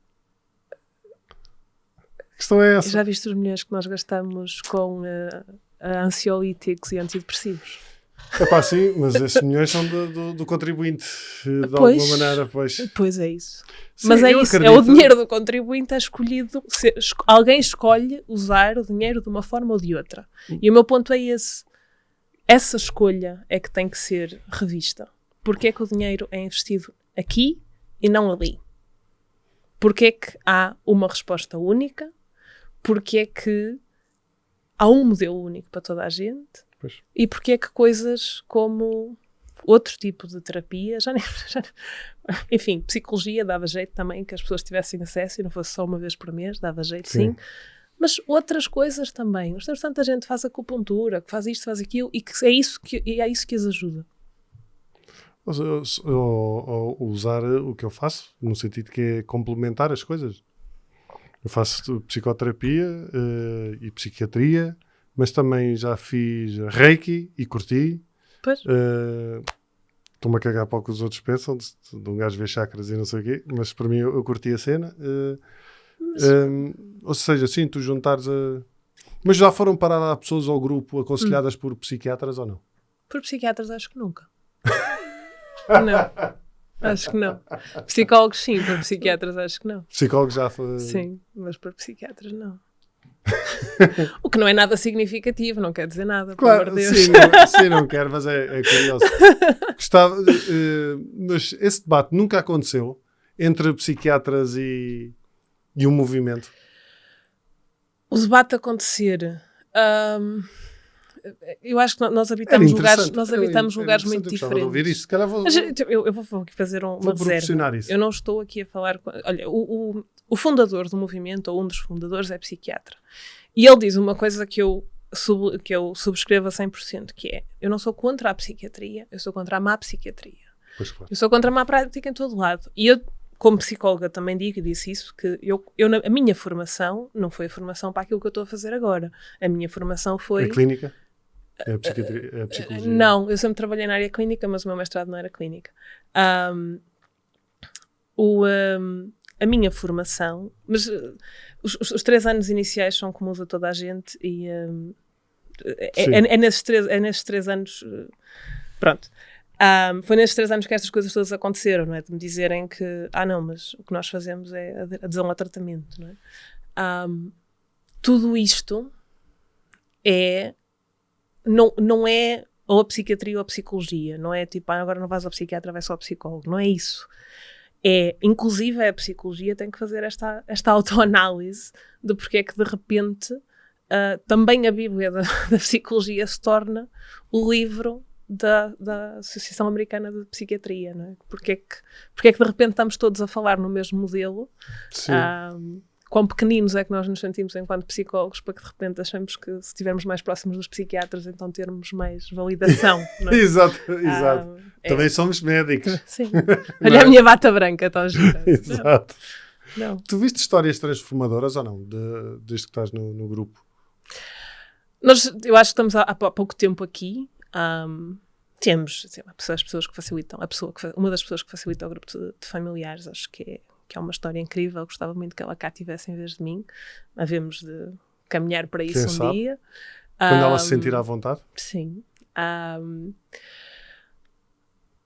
A questão é essa. Já viste os milhões que nós gastamos com ansiolíticos e antidepressivos? Epá, sim, mas esses milhões são do contribuinte, de Pois, alguma maneira, pois. Pois é isso. Sim, mas é eu isso, acredito. é o dinheiro do contribuinte é escolhido, alguém escolhe usar o dinheiro de uma forma ou de outra. E o meu ponto é esse. Essa escolha é que tem que ser revista. Porque é que o dinheiro é investido aqui e não ali? Porque é que há uma resposta única? Porque é que há um modelo único para toda a gente? Pois. E porque é que coisas como outro tipo de terapia, enfim, psicologia dava jeito também que as pessoas tivessem acesso e não fosse só uma vez por mês, dava jeito, sim. Mas outras coisas também. Nós temos tanta gente que faz acupuntura, que faz isto, faz aquilo, e que é isso que as ajuda. Ou usar o que eu faço, no sentido que é complementar as coisas. Eu faço psicoterapia e psiquiatria, mas também já fiz Reiki e curti. Pois. Estou-me a cagar para o que os outros pensam, de um gajo ver chakras e não sei o quê, mas para mim eu curti a cena. Ou seja, sim, tu juntares a... Mas já foram parar a pessoas ao grupo aconselhadas por psiquiatras ou não? Por psiquiatras acho que nunca. Não. Acho que não. Psicólogos sim, por psiquiatras acho que não. Psicólogos já foi... Sim, mas por psiquiatras não. O que não é nada significativo, não quer dizer nada, Claro, pelo amor de Deus. sim, não quero, mas é curioso. Gostava, mas esse debate nunca aconteceu entre psiquiatras e o movimento? O debate acontecer... eu acho que nós habitamos lugares muito diferentes. Ouvir isso. Se calhar vou, Mas eu vou aqui fazer uma reserva. Isso. Eu não estou aqui a falar... Olha, o fundador do movimento, ou um dos fundadores, é psiquiatra. E ele diz uma coisa que eu subscrevo a 100%, que é: eu não sou contra a psiquiatria, eu sou contra a má psiquiatria. Pois, claro. Eu sou contra a má prática em todo lado. E eu, como psicóloga, também digo e disse isso, que a minha formação não foi a formação para aquilo que eu estou a fazer agora. A minha formação foi... É clínica? É a psicologia? Não, eu sempre trabalhei na área clínica, mas o meu mestrado não era clínica. A minha formação, mas os 3 anos iniciais são comuns a toda a gente e é nesses 3 anos, pronto. Foi nesses 3 anos que estas coisas todas aconteceram, não é? De me dizerem que, não, mas o que nós fazemos é adesão ao tratamento, não é? Tudo isto não é ou a psiquiatria ou a psicologia, não é tipo, agora não vais ao psiquiatra, vai só ao psicólogo, não é isso. Inclusive a psicologia tem que fazer esta autoanálise de porque é que de repente também a Bíblia da psicologia se torna o livro da Associação Americana de Psiquiatria, não é? Porque é que de repente estamos todos a falar no mesmo modelo, quão pequeninos é que nós nos sentimos enquanto psicólogos para que de repente achamos que se estivermos mais próximos dos psiquiatras então termos mais validação, não é? Exato. Também somos médicos. Sim. Olha a minha bata branca, tão gira. Exato. Não. Tu viste histórias transformadoras ou não, desde que estás no grupo? Eu acho que estamos há pouco tempo aqui. Temos as pessoas que facilitam, uma das pessoas que facilita o grupo de familiares, acho que é uma história incrível. Gostava muito que ela cá estivesse em vez de mim. Havemos de caminhar para isso sabe? dia. Quando ela se sentir à vontade? Sim.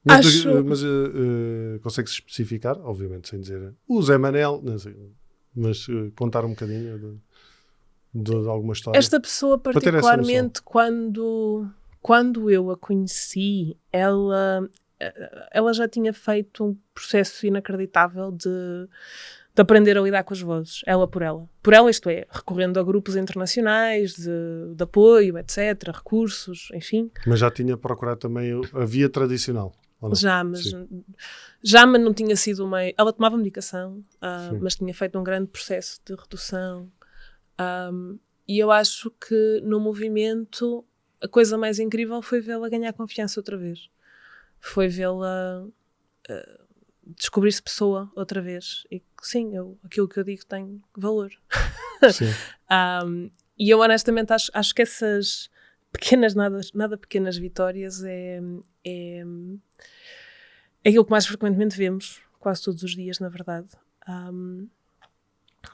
Mas consegue-se especificar, obviamente sem dizer o Zé Manel, não sei, mas contar um bocadinho de alguma história. Esta pessoa particularmente, quando eu a conheci, ela já tinha feito um processo inacreditável de aprender a lidar com as vozes, ela por ela. Por ela, isto é, recorrendo a grupos internacionais de apoio, etc., recursos, enfim. Mas já tinha procurado também a via tradicional? Ou não? Já, mas não tinha sido uma... Ela tomava medicação, mas tinha feito um grande processo de redução. E eu acho que no movimento a coisa mais incrível foi vê-la ganhar confiança outra vez. Foi vê-la descobrir-se pessoa outra vez. E sim, aquilo que eu digo tem valor. Sim. E eu honestamente acho que essas pequenas, nada pequenas vitórias é aquilo que mais frequentemente vemos, quase todos os dias, na verdade.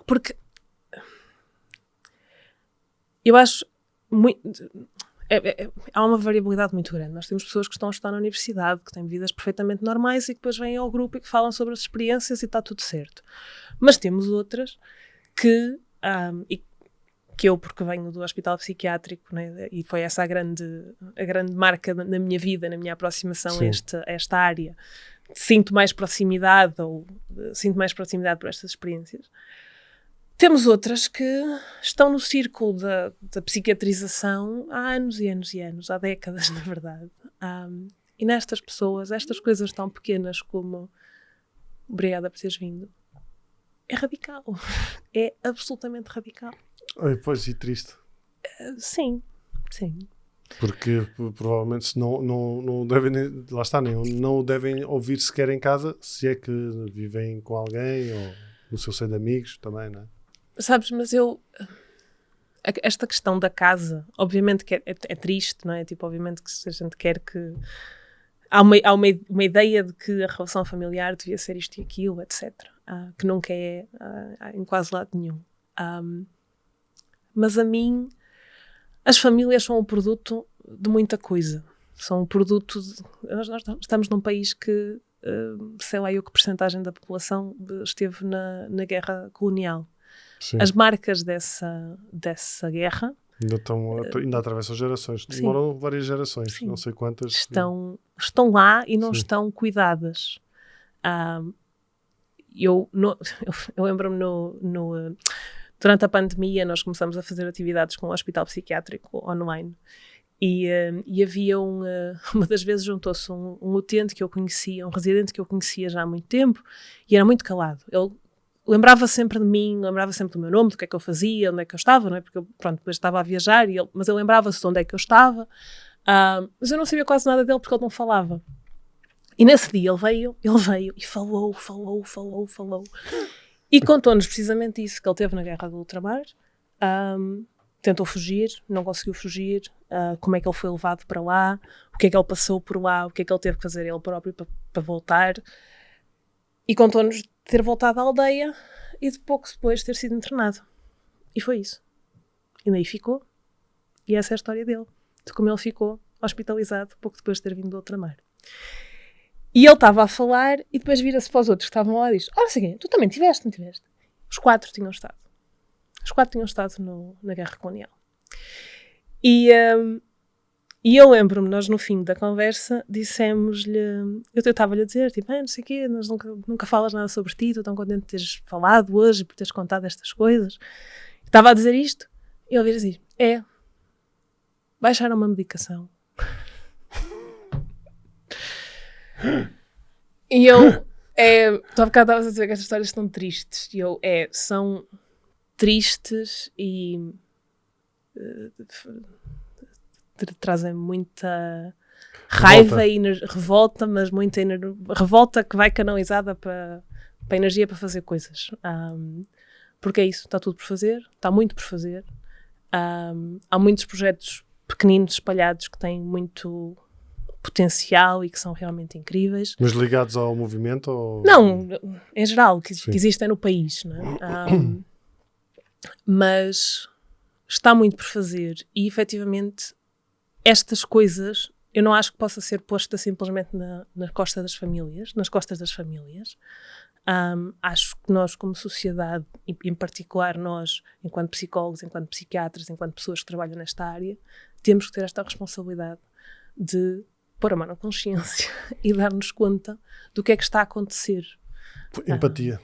Porque eu acho há uma variabilidade muito grande. Nós temos pessoas que estão a estudar na universidade, que têm vidas perfeitamente normais e que depois vêm ao grupo e que falam sobre as experiências e está tudo certo. Mas temos outras que eu, porque venho do hospital psiquiátrico, né, e foi essa a grande marca na minha vida, na minha aproximação a esta área, sinto mais proximidade por estas experiências. Temos outras que estão no círculo da psiquiatrização há anos e anos e anos, há décadas, na verdade. E nestas pessoas, estas coisas tão pequenas como obrigada por teres vindo, é radical. É absolutamente radical. Pois, e triste. Sim. Porque provavelmente se não devem, lá está, não o devem ouvir sequer em casa, se é que vivem com alguém ou no seu seio de amigos também, não é? Sabes, mas esta questão da casa, obviamente que é triste, não é? Tipo, obviamente que se a gente quer que... Há uma ideia de que a relação familiar devia ser isto e aquilo, etc. Que nunca é em quase lado nenhum. Mas a mim, as famílias são um produto de muita coisa. São um produto... Nós estamos num país que, sei lá eu que percentagem da população esteve na guerra colonial. Sim. As marcas dessa guerra ainda atravessam gerações. Demoram várias gerações, sim. Não sei quantas. Estão lá e não estão cuidadas. Eu lembro-me durante a pandemia nós começamos a fazer atividades com o hospital psiquiátrico online e havia uma das vezes juntou-se um utente que eu conhecia, um residente que eu conhecia já há muito tempo e era muito calado. Ele lembrava sempre de mim, lembrava sempre do meu nome, do que é que eu fazia, onde é que eu estava, não é? Porque eu, depois estava a viajar, mas ele lembrava-se de onde é que eu estava, mas eu não sabia quase nada dele porque ele não falava. E nesse dia ele veio e falou, e contou-nos precisamente isso, que ele teve na guerra do ultramar, tentou fugir, não conseguiu fugir, como é que ele foi levado para lá, o que é que ele passou por lá, o que é que ele teve que fazer ele próprio para voltar, e contou-nos ter voltado à aldeia e de pouco depois ter sido internado. E foi isso. E daí ficou. E essa é a história dele. De como ele ficou hospitalizado pouco depois de ter vindo do ultramar. E ele estava a falar e depois vira-se para os outros que estavam lá e diz: olha, seguinte, tu também tiveste, não tiveste? Os quatro tinham estado. Na guerra colonial. E eu lembro-me, nós no fim da conversa dissemos-lhe, eu estava-lhe a dizer, tipo, não sei o quê, nós nunca falas nada sobre ti, estou tão contente de teres falado hoje e por teres contado estas coisas. Estava a dizer isto e ele vira assim, baixaram uma medicação. E eu, tu há bocado estavas a dizer que estas histórias estão tristes, e eu, tristes e trazem muita raiva e revolta, mas muita revolta que vai canalizada para energia para fazer coisas. Porque é isso, está tudo por fazer, está muito por fazer. Há muitos projetos pequeninos espalhados que têm muito potencial e que são realmente incríveis. Mas ligados ao movimento? Ou... Não, em geral, que existem no país. Não é? Mas está muito por fazer e, efetivamente, estas coisas eu não acho que possa ser posta simplesmente nas costas das famílias. Acho que nós, como sociedade, e em particular nós, enquanto psicólogos, enquanto psiquiatras, enquanto pessoas que trabalham nesta área, temos que ter esta responsabilidade de pôr a mão na consciência e dar-nos conta do que é que está a acontecer. Empatia.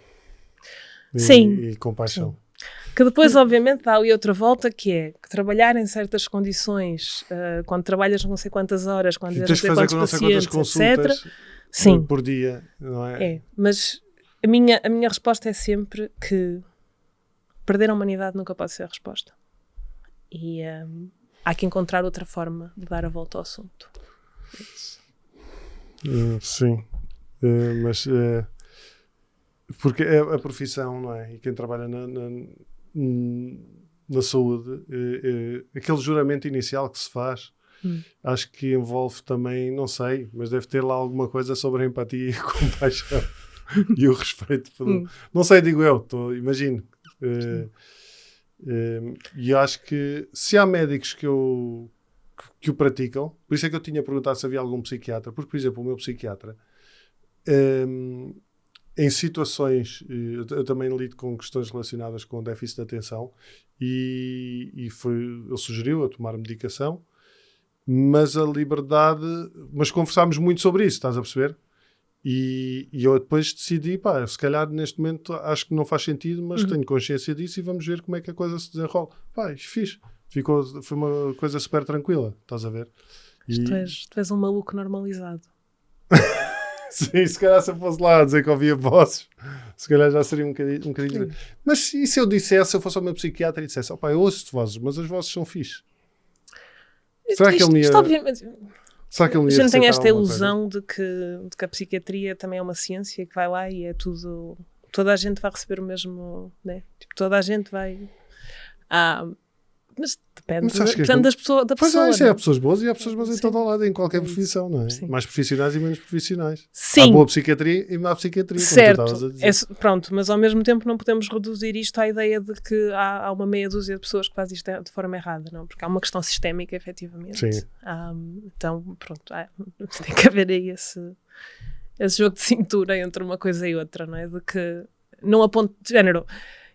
Sim. E compaixão. Sim. Que depois, obviamente, dá ali outra volta, que é que trabalhar em certas condições, quando trabalhas não sei quantas horas, quando tens de fazer com não sei quantas consultas sim. por dia, não é? É, mas a minha resposta é sempre que perder a humanidade nunca pode ser a resposta. E há que encontrar outra forma de dar a volta ao assunto. Sim, mas porque é a profissão, não é? E quem trabalha na saúde, aquele juramento inicial que se faz, acho que envolve também, não sei, mas deve ter lá alguma coisa sobre a empatia e a compaixão e o respeito. Não sei, digo eu, imagino. E acho que se há médicos que o praticam, por isso é que eu tinha perguntado se havia algum psiquiatra, porque, por exemplo, o meu psiquiatra, em situações, eu também lido com questões relacionadas com déficit de atenção e ele sugeriu a tomar medicação, mas a liberdade, mas conversámos muito sobre isso, estás a perceber? E eu depois decidi, se calhar neste momento acho que não faz sentido, mas tenho consciência disso e vamos ver como é que a coisa se desenrola. Fixe. Foi uma coisa super tranquila, estás a ver? Tu és um maluco normalizado. Sim, se calhar se eu fosse lá a dizer que ouvia vozes, se calhar já seria um bocadinho. Mas e se eu dissesse, se eu fosse ao meu psiquiatra e dissesse, eu ouço-te vozes, mas as vozes são fixe? Será que ele me ia... A gente tem esta ilusão de que a psiquiatria também é uma ciência que vai lá e é tudo... Toda a gente vai receber o mesmo... Né? Tipo, toda a gente vai... Mas depende da pessoa. Pois há pessoas boas e há pessoas boas em todo o lado, em qualquer profissão, não é? Sim. Mais profissionais e menos profissionais. Sim. Há boa psiquiatria e má psiquiatria, certo. Como tu estavas a dizer. Pronto, mas ao mesmo tempo não podemos reduzir isto à ideia de que há uma meia dúzia de pessoas que fazem isto de forma errada, não? Porque há uma questão sistémica, efetivamente. Sim. Então, pronto, tem que haver aí esse jogo de cintura entre uma coisa e outra, não é? De que não aponte de género...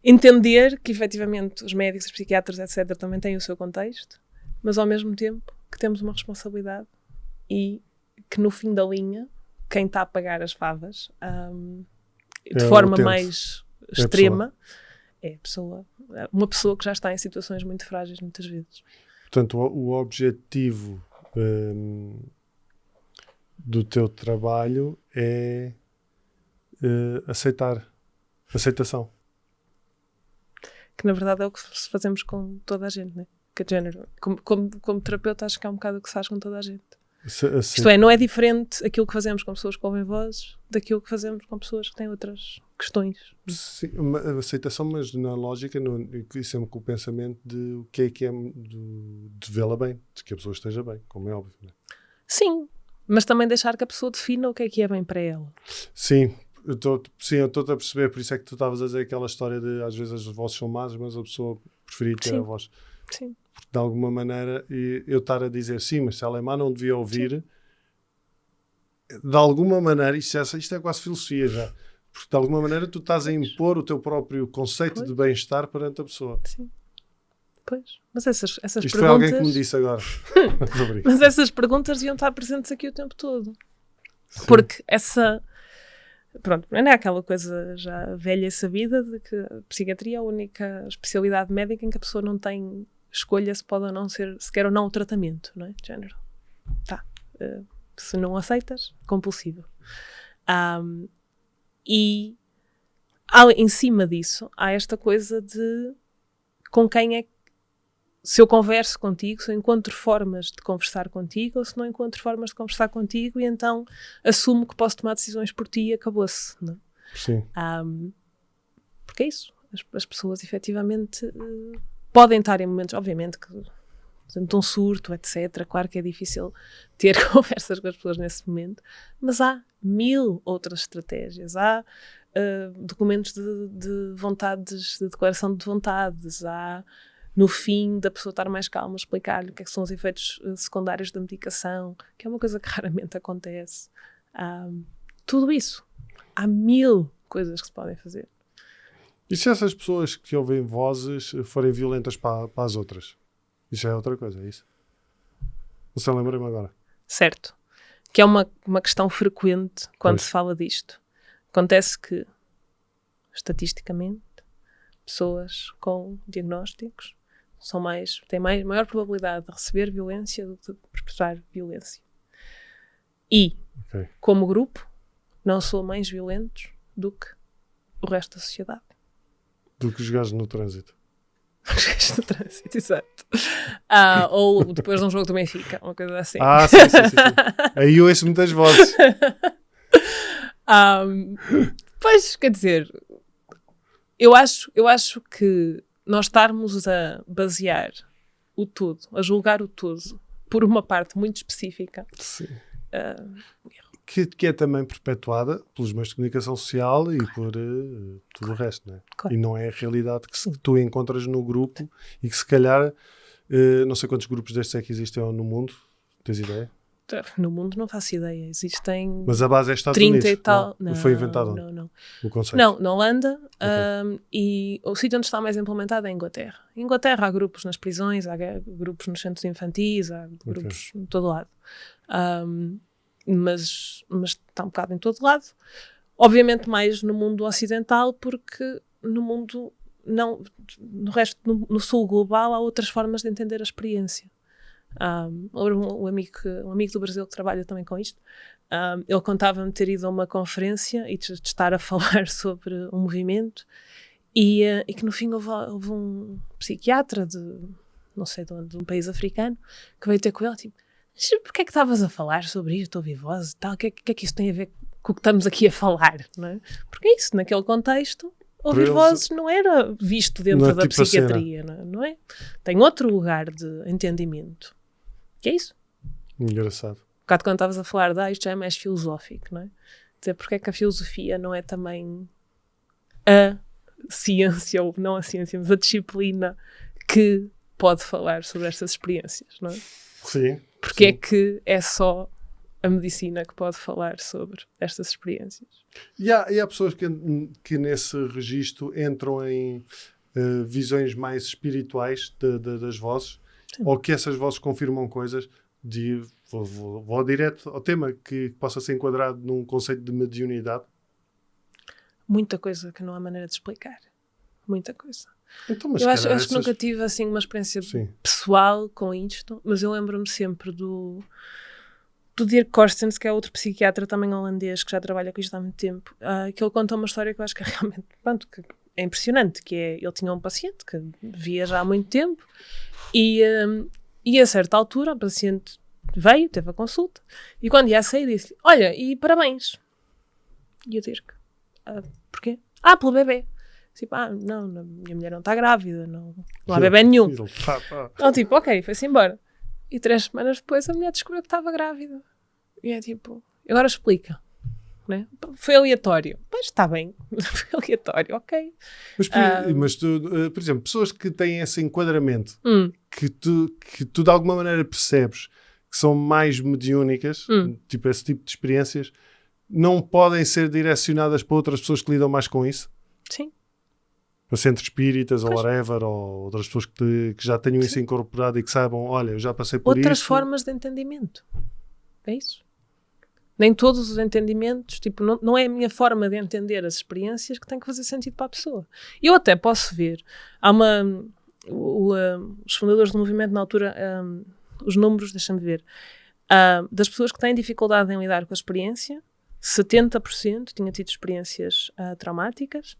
Entender que, efetivamente, os médicos, os psiquiatras, etc., também têm o seu contexto, mas, ao mesmo tempo, que temos uma responsabilidade e que, no fim da linha, quem está a pagar as favas de forma mais extrema é a pessoa. Uma pessoa que já está em situações muito frágeis, muitas vezes. Portanto, o objetivo do teu trabalho é aceitação. Que na verdade é o que fazemos com toda a gente, né? Que é género. Como terapeuta, acho que é um bocado o que se faz com toda a gente. Isto é, não é diferente aquilo que fazemos com pessoas que ouvem vozes daquilo que fazemos com pessoas que têm outras questões. Sim, aceitação, mas na lógica, e sempre com o pensamento de o que é de vê-la bem, de que a pessoa esteja bem, como é óbvio, né? Sim, mas também deixar que a pessoa defina o que é bem para ela. Sim. Eu estou-te a perceber, por isso é que tu estavas a dizer aquela história de às vezes as vozes são más, mas a pessoa preferia ter a voz. Sim. Porque de alguma maneira, eu estar a dizer sim, mas se ela é má não devia ouvir, de alguma maneira, isto é quase filosofia já, porque de alguma maneira tu estás a impor o teu próprio conceito de bem-estar perante a pessoa. Sim. Pois. Mas essas isto perguntas... foi alguém que me disse agora. Mas essas perguntas iam estar presentes aqui o tempo todo. Sim. Porque pronto, não é aquela coisa já velha e sabida de que a psiquiatria é a única especialidade médica em que a pessoa não tem escolha se pode ou não ser, se quer ou não o tratamento, não é? De género. Se não aceitas, compulsivo. E em cima disso há esta coisa de com quem é, se eu converso contigo, se eu encontro formas de conversar contigo, ou se não encontro formas de conversar contigo, e então assumo que posso tomar decisões por ti e acabou-se, não? Sim. Porque é isso, as pessoas efetivamente podem estar em momentos, obviamente que de um surto, etc. Claro que é difícil ter conversas com as pessoas nesse momento, mas há 1000 outras estratégias. Há documentos de vontades, de declaração de vontades, há, no fim da pessoa estar mais calma, explicar-lhe o que é que são os efeitos secundários da medicação, que é uma coisa que raramente acontece. Tudo isso. Há 1000 coisas que se podem fazer. E se essas pessoas que ouvem vozes forem violentas para as outras? Isso é outra coisa, é isso? Você lembra-me agora? Certo. Que é uma questão frequente quando se fala disto. Acontece que, estatisticamente, pessoas com diagnósticos têm maior probabilidade de receber violência do que de perpetrar violência. E, como grupo, não são mais violentos do que o resto da sociedade. Do que os gajos no trânsito. Os gajos no trânsito, exato. Ou depois de um jogo do Benfica, uma coisa assim. Sim. Aí eu ouço muitas vozes. Pois, quer dizer, eu acho que nós estarmos a basear o todo, a julgar o todo, por uma parte muito específica. Sim. Que é também perpetuada pelos meios de comunicação social e por tudo o resto, não é? Claro. E não é a realidade que tu encontras no grupo e que se calhar, não sei quantos grupos destes é que existem no mundo, tens ideia? No mundo não faço ideia, existem. Mas a base é Estados 30 Unidos, e tal. Não, foi inventado Não. o conceito? Não, na Holanda, e o sítio onde está mais implementado é a Inglaterra. Em Inglaterra há grupos nas prisões, há grupos nos centros infantis, há grupos em todo lado. Mas está um bocado em todo lado. Obviamente mais no mundo ocidental, porque no mundo, não, no resto, no sul global, há outras formas de entender a experiência. Um amigo do Brasil que trabalha também com isto, ele contava-me ter ido a uma conferência e de estar a falar sobre um movimento e que no fim houve um psiquiatra não sei de onde, de um país africano, que veio ter com ele, tipo, porquê é que estavas a falar sobre isto, ouvir vozes e tal, o que é que isso tem a ver com o que estamos aqui a falar, não é? Porque é isso, naquele contexto, ouvir vozes não era visto dentro da tipo psiquiatria, não é? Tem outro lugar de entendimento. Que é isso? Engraçado. Um bocado quando estavas a falar isto já é mais filosófico, não é? Dizer, porque é que a filosofia não é também a ciência, ou não a ciência, mas a disciplina que pode falar sobre estas experiências, não é? Sim. Porque é que é só a medicina que pode falar sobre estas experiências. E há pessoas que nesse registro entram em visões mais espirituais das vozes. Sim. Ou que essas vozes confirmam coisas. Vou direto ao tema, que possa ser enquadrado num conceito de mediunidade. Muita coisa que não há maneira de explicar. Muita coisa. Então, mas eu acho que nunca tive assim uma experiência pessoal com isto, mas eu lembro-me sempre do Dirk Korstens, que é outro psiquiatra também holandês que já trabalha com isto há muito tempo, que ele conta uma história que eu acho que é realmente, pronto, que é impressionante, que é, ele tinha um paciente que via já há muito tempo e a certa altura o paciente veio, teve a consulta e quando ia a sair disse, olha, e parabéns. E o Dirk, porquê? Pelo bebê. Tipo, não, minha mulher não está grávida, não há bebê nenhum. Então, tipo, ok, foi-se embora. E 3 semanas depois a mulher descobriu que estava grávida. E é tipo, agora explica. Né? Foi aleatório. Pois está bem, foi aleatório, ok. Mas tu, por exemplo, pessoas que têm esse enquadramento, que tu de alguma maneira percebes que são mais mediúnicas, tipo esse tipo de experiências, não podem ser direcionadas para outras pessoas que lidam mais com isso? Sim. Para centros espíritas ou whatever, ou outras pessoas que já tenham isso incorporado e que saibam, olha, eu já passei por outras isso. Formas de entendimento. É isso. Nem todos os entendimentos, tipo, não é a minha forma de entender as experiências que tem que fazer sentido para a pessoa. Eu até posso ver, há os fundadores do movimento na altura, os números, deixa-me ver, das pessoas que têm dificuldade em lidar com a experiência, 70% tinha tido experiências traumáticas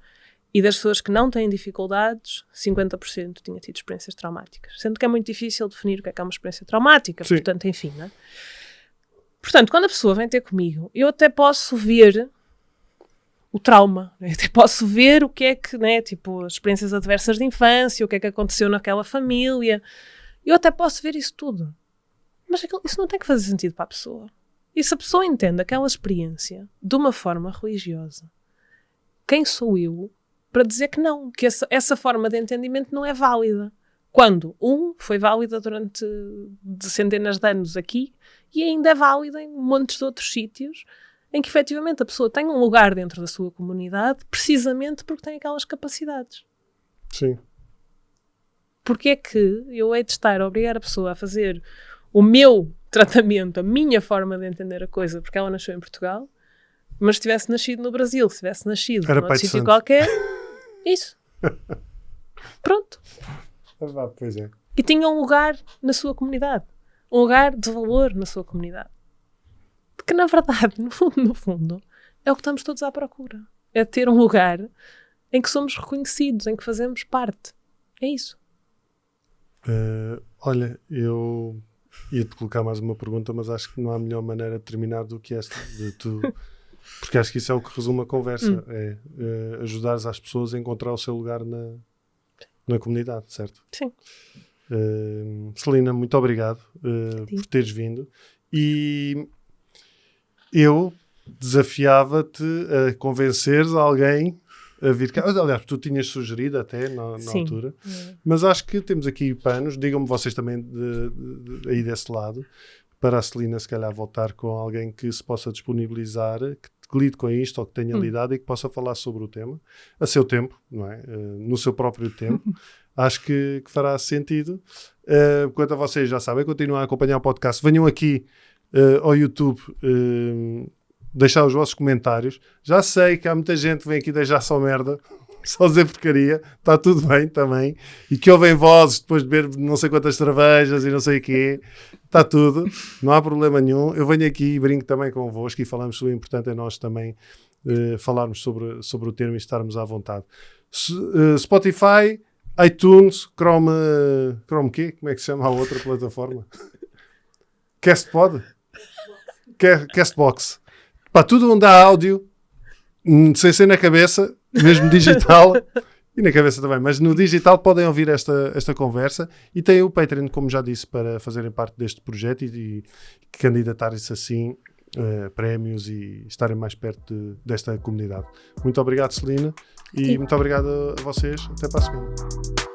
E das pessoas que não têm dificuldades, 50% tinha tido experiências traumáticas. Sendo que é muito difícil definir o que é uma experiência traumática. Sim. Portanto, enfim, né? Portanto, quando a pessoa vem ter comigo, eu até posso ver o trauma. Eu até posso ver o que é que, né? Tipo, as experiências adversas de infância, o que é que aconteceu naquela família. Eu até posso ver isso tudo. Mas isso não tem que fazer sentido para a pessoa. E se a pessoa entende aquela experiência de uma forma religiosa, quem sou eu para dizer que não, que essa forma de entendimento não é válida? Quando, foi válida durante centenas de anos aqui e ainda é válida em montes de outros sítios em que efetivamente a pessoa tem um lugar dentro da sua comunidade precisamente porque tem aquelas capacidades. Sim. Porque é que eu hei de estar a obrigar a pessoa a fazer o meu tratamento, a minha forma de entender a coisa, porque ela nasceu em Portugal, mas se tivesse nascido no Brasil, se tivesse nascido num outro sítio qualquer, isso. Pronto. Pois é. E tinha um lugar na sua comunidade. Um lugar de valor na sua comunidade. Que, na verdade, no fundo, é o que estamos todos à procura. É ter um lugar em que somos reconhecidos, em que fazemos parte. É isso. Olha, eu ia-te colocar mais uma pergunta, mas acho que não há melhor maneira de terminar do que esta. Porque acho que isso é o que resume a conversa. É ajudares as pessoas a encontrar o seu lugar na comunidade, certo? Sim. Celina, muito obrigado por teres vindo. E eu desafiava-te a convenceres alguém a vir cá. Aliás, tu tinhas sugerido até na altura. Mas acho que temos aqui panos. Digam-me vocês também aí desse lado, para a Celina se calhar voltar com alguém que se possa disponibilizar, que lide com isto ou que tenha lidado e que possa falar sobre o tema a seu tempo, não é? No seu próprio tempo. Acho que fará sentido. Quanto a vocês já sabem, continuem a acompanhar o podcast. Venham aqui ao YouTube deixar os vossos comentários. Já sei que há muita gente que vem aqui deixar só merda, só dizer porcaria. Está tudo bem também. E que ouvem vozes depois de beber não sei quantas cervejas e não sei o quê. Está tudo. Não há problema nenhum. Eu venho aqui e brinco também convosco e falamos sobre o importante é nós também falarmos sobre o termo e estarmos à vontade. Spotify, iTunes, Chrome quê? Como é que se chama a outra plataforma? Castbox. Para tudo onde há áudio, sem ser na cabeça, mesmo digital, e na cabeça também, mas no digital podem ouvir esta conversa e tem o Patreon, como já disse, para fazerem parte deste projeto e candidatarem-se assim prémios e estarem mais perto desta comunidade. Muito obrigado, Celina, e muito obrigado a vocês. Até para a semana.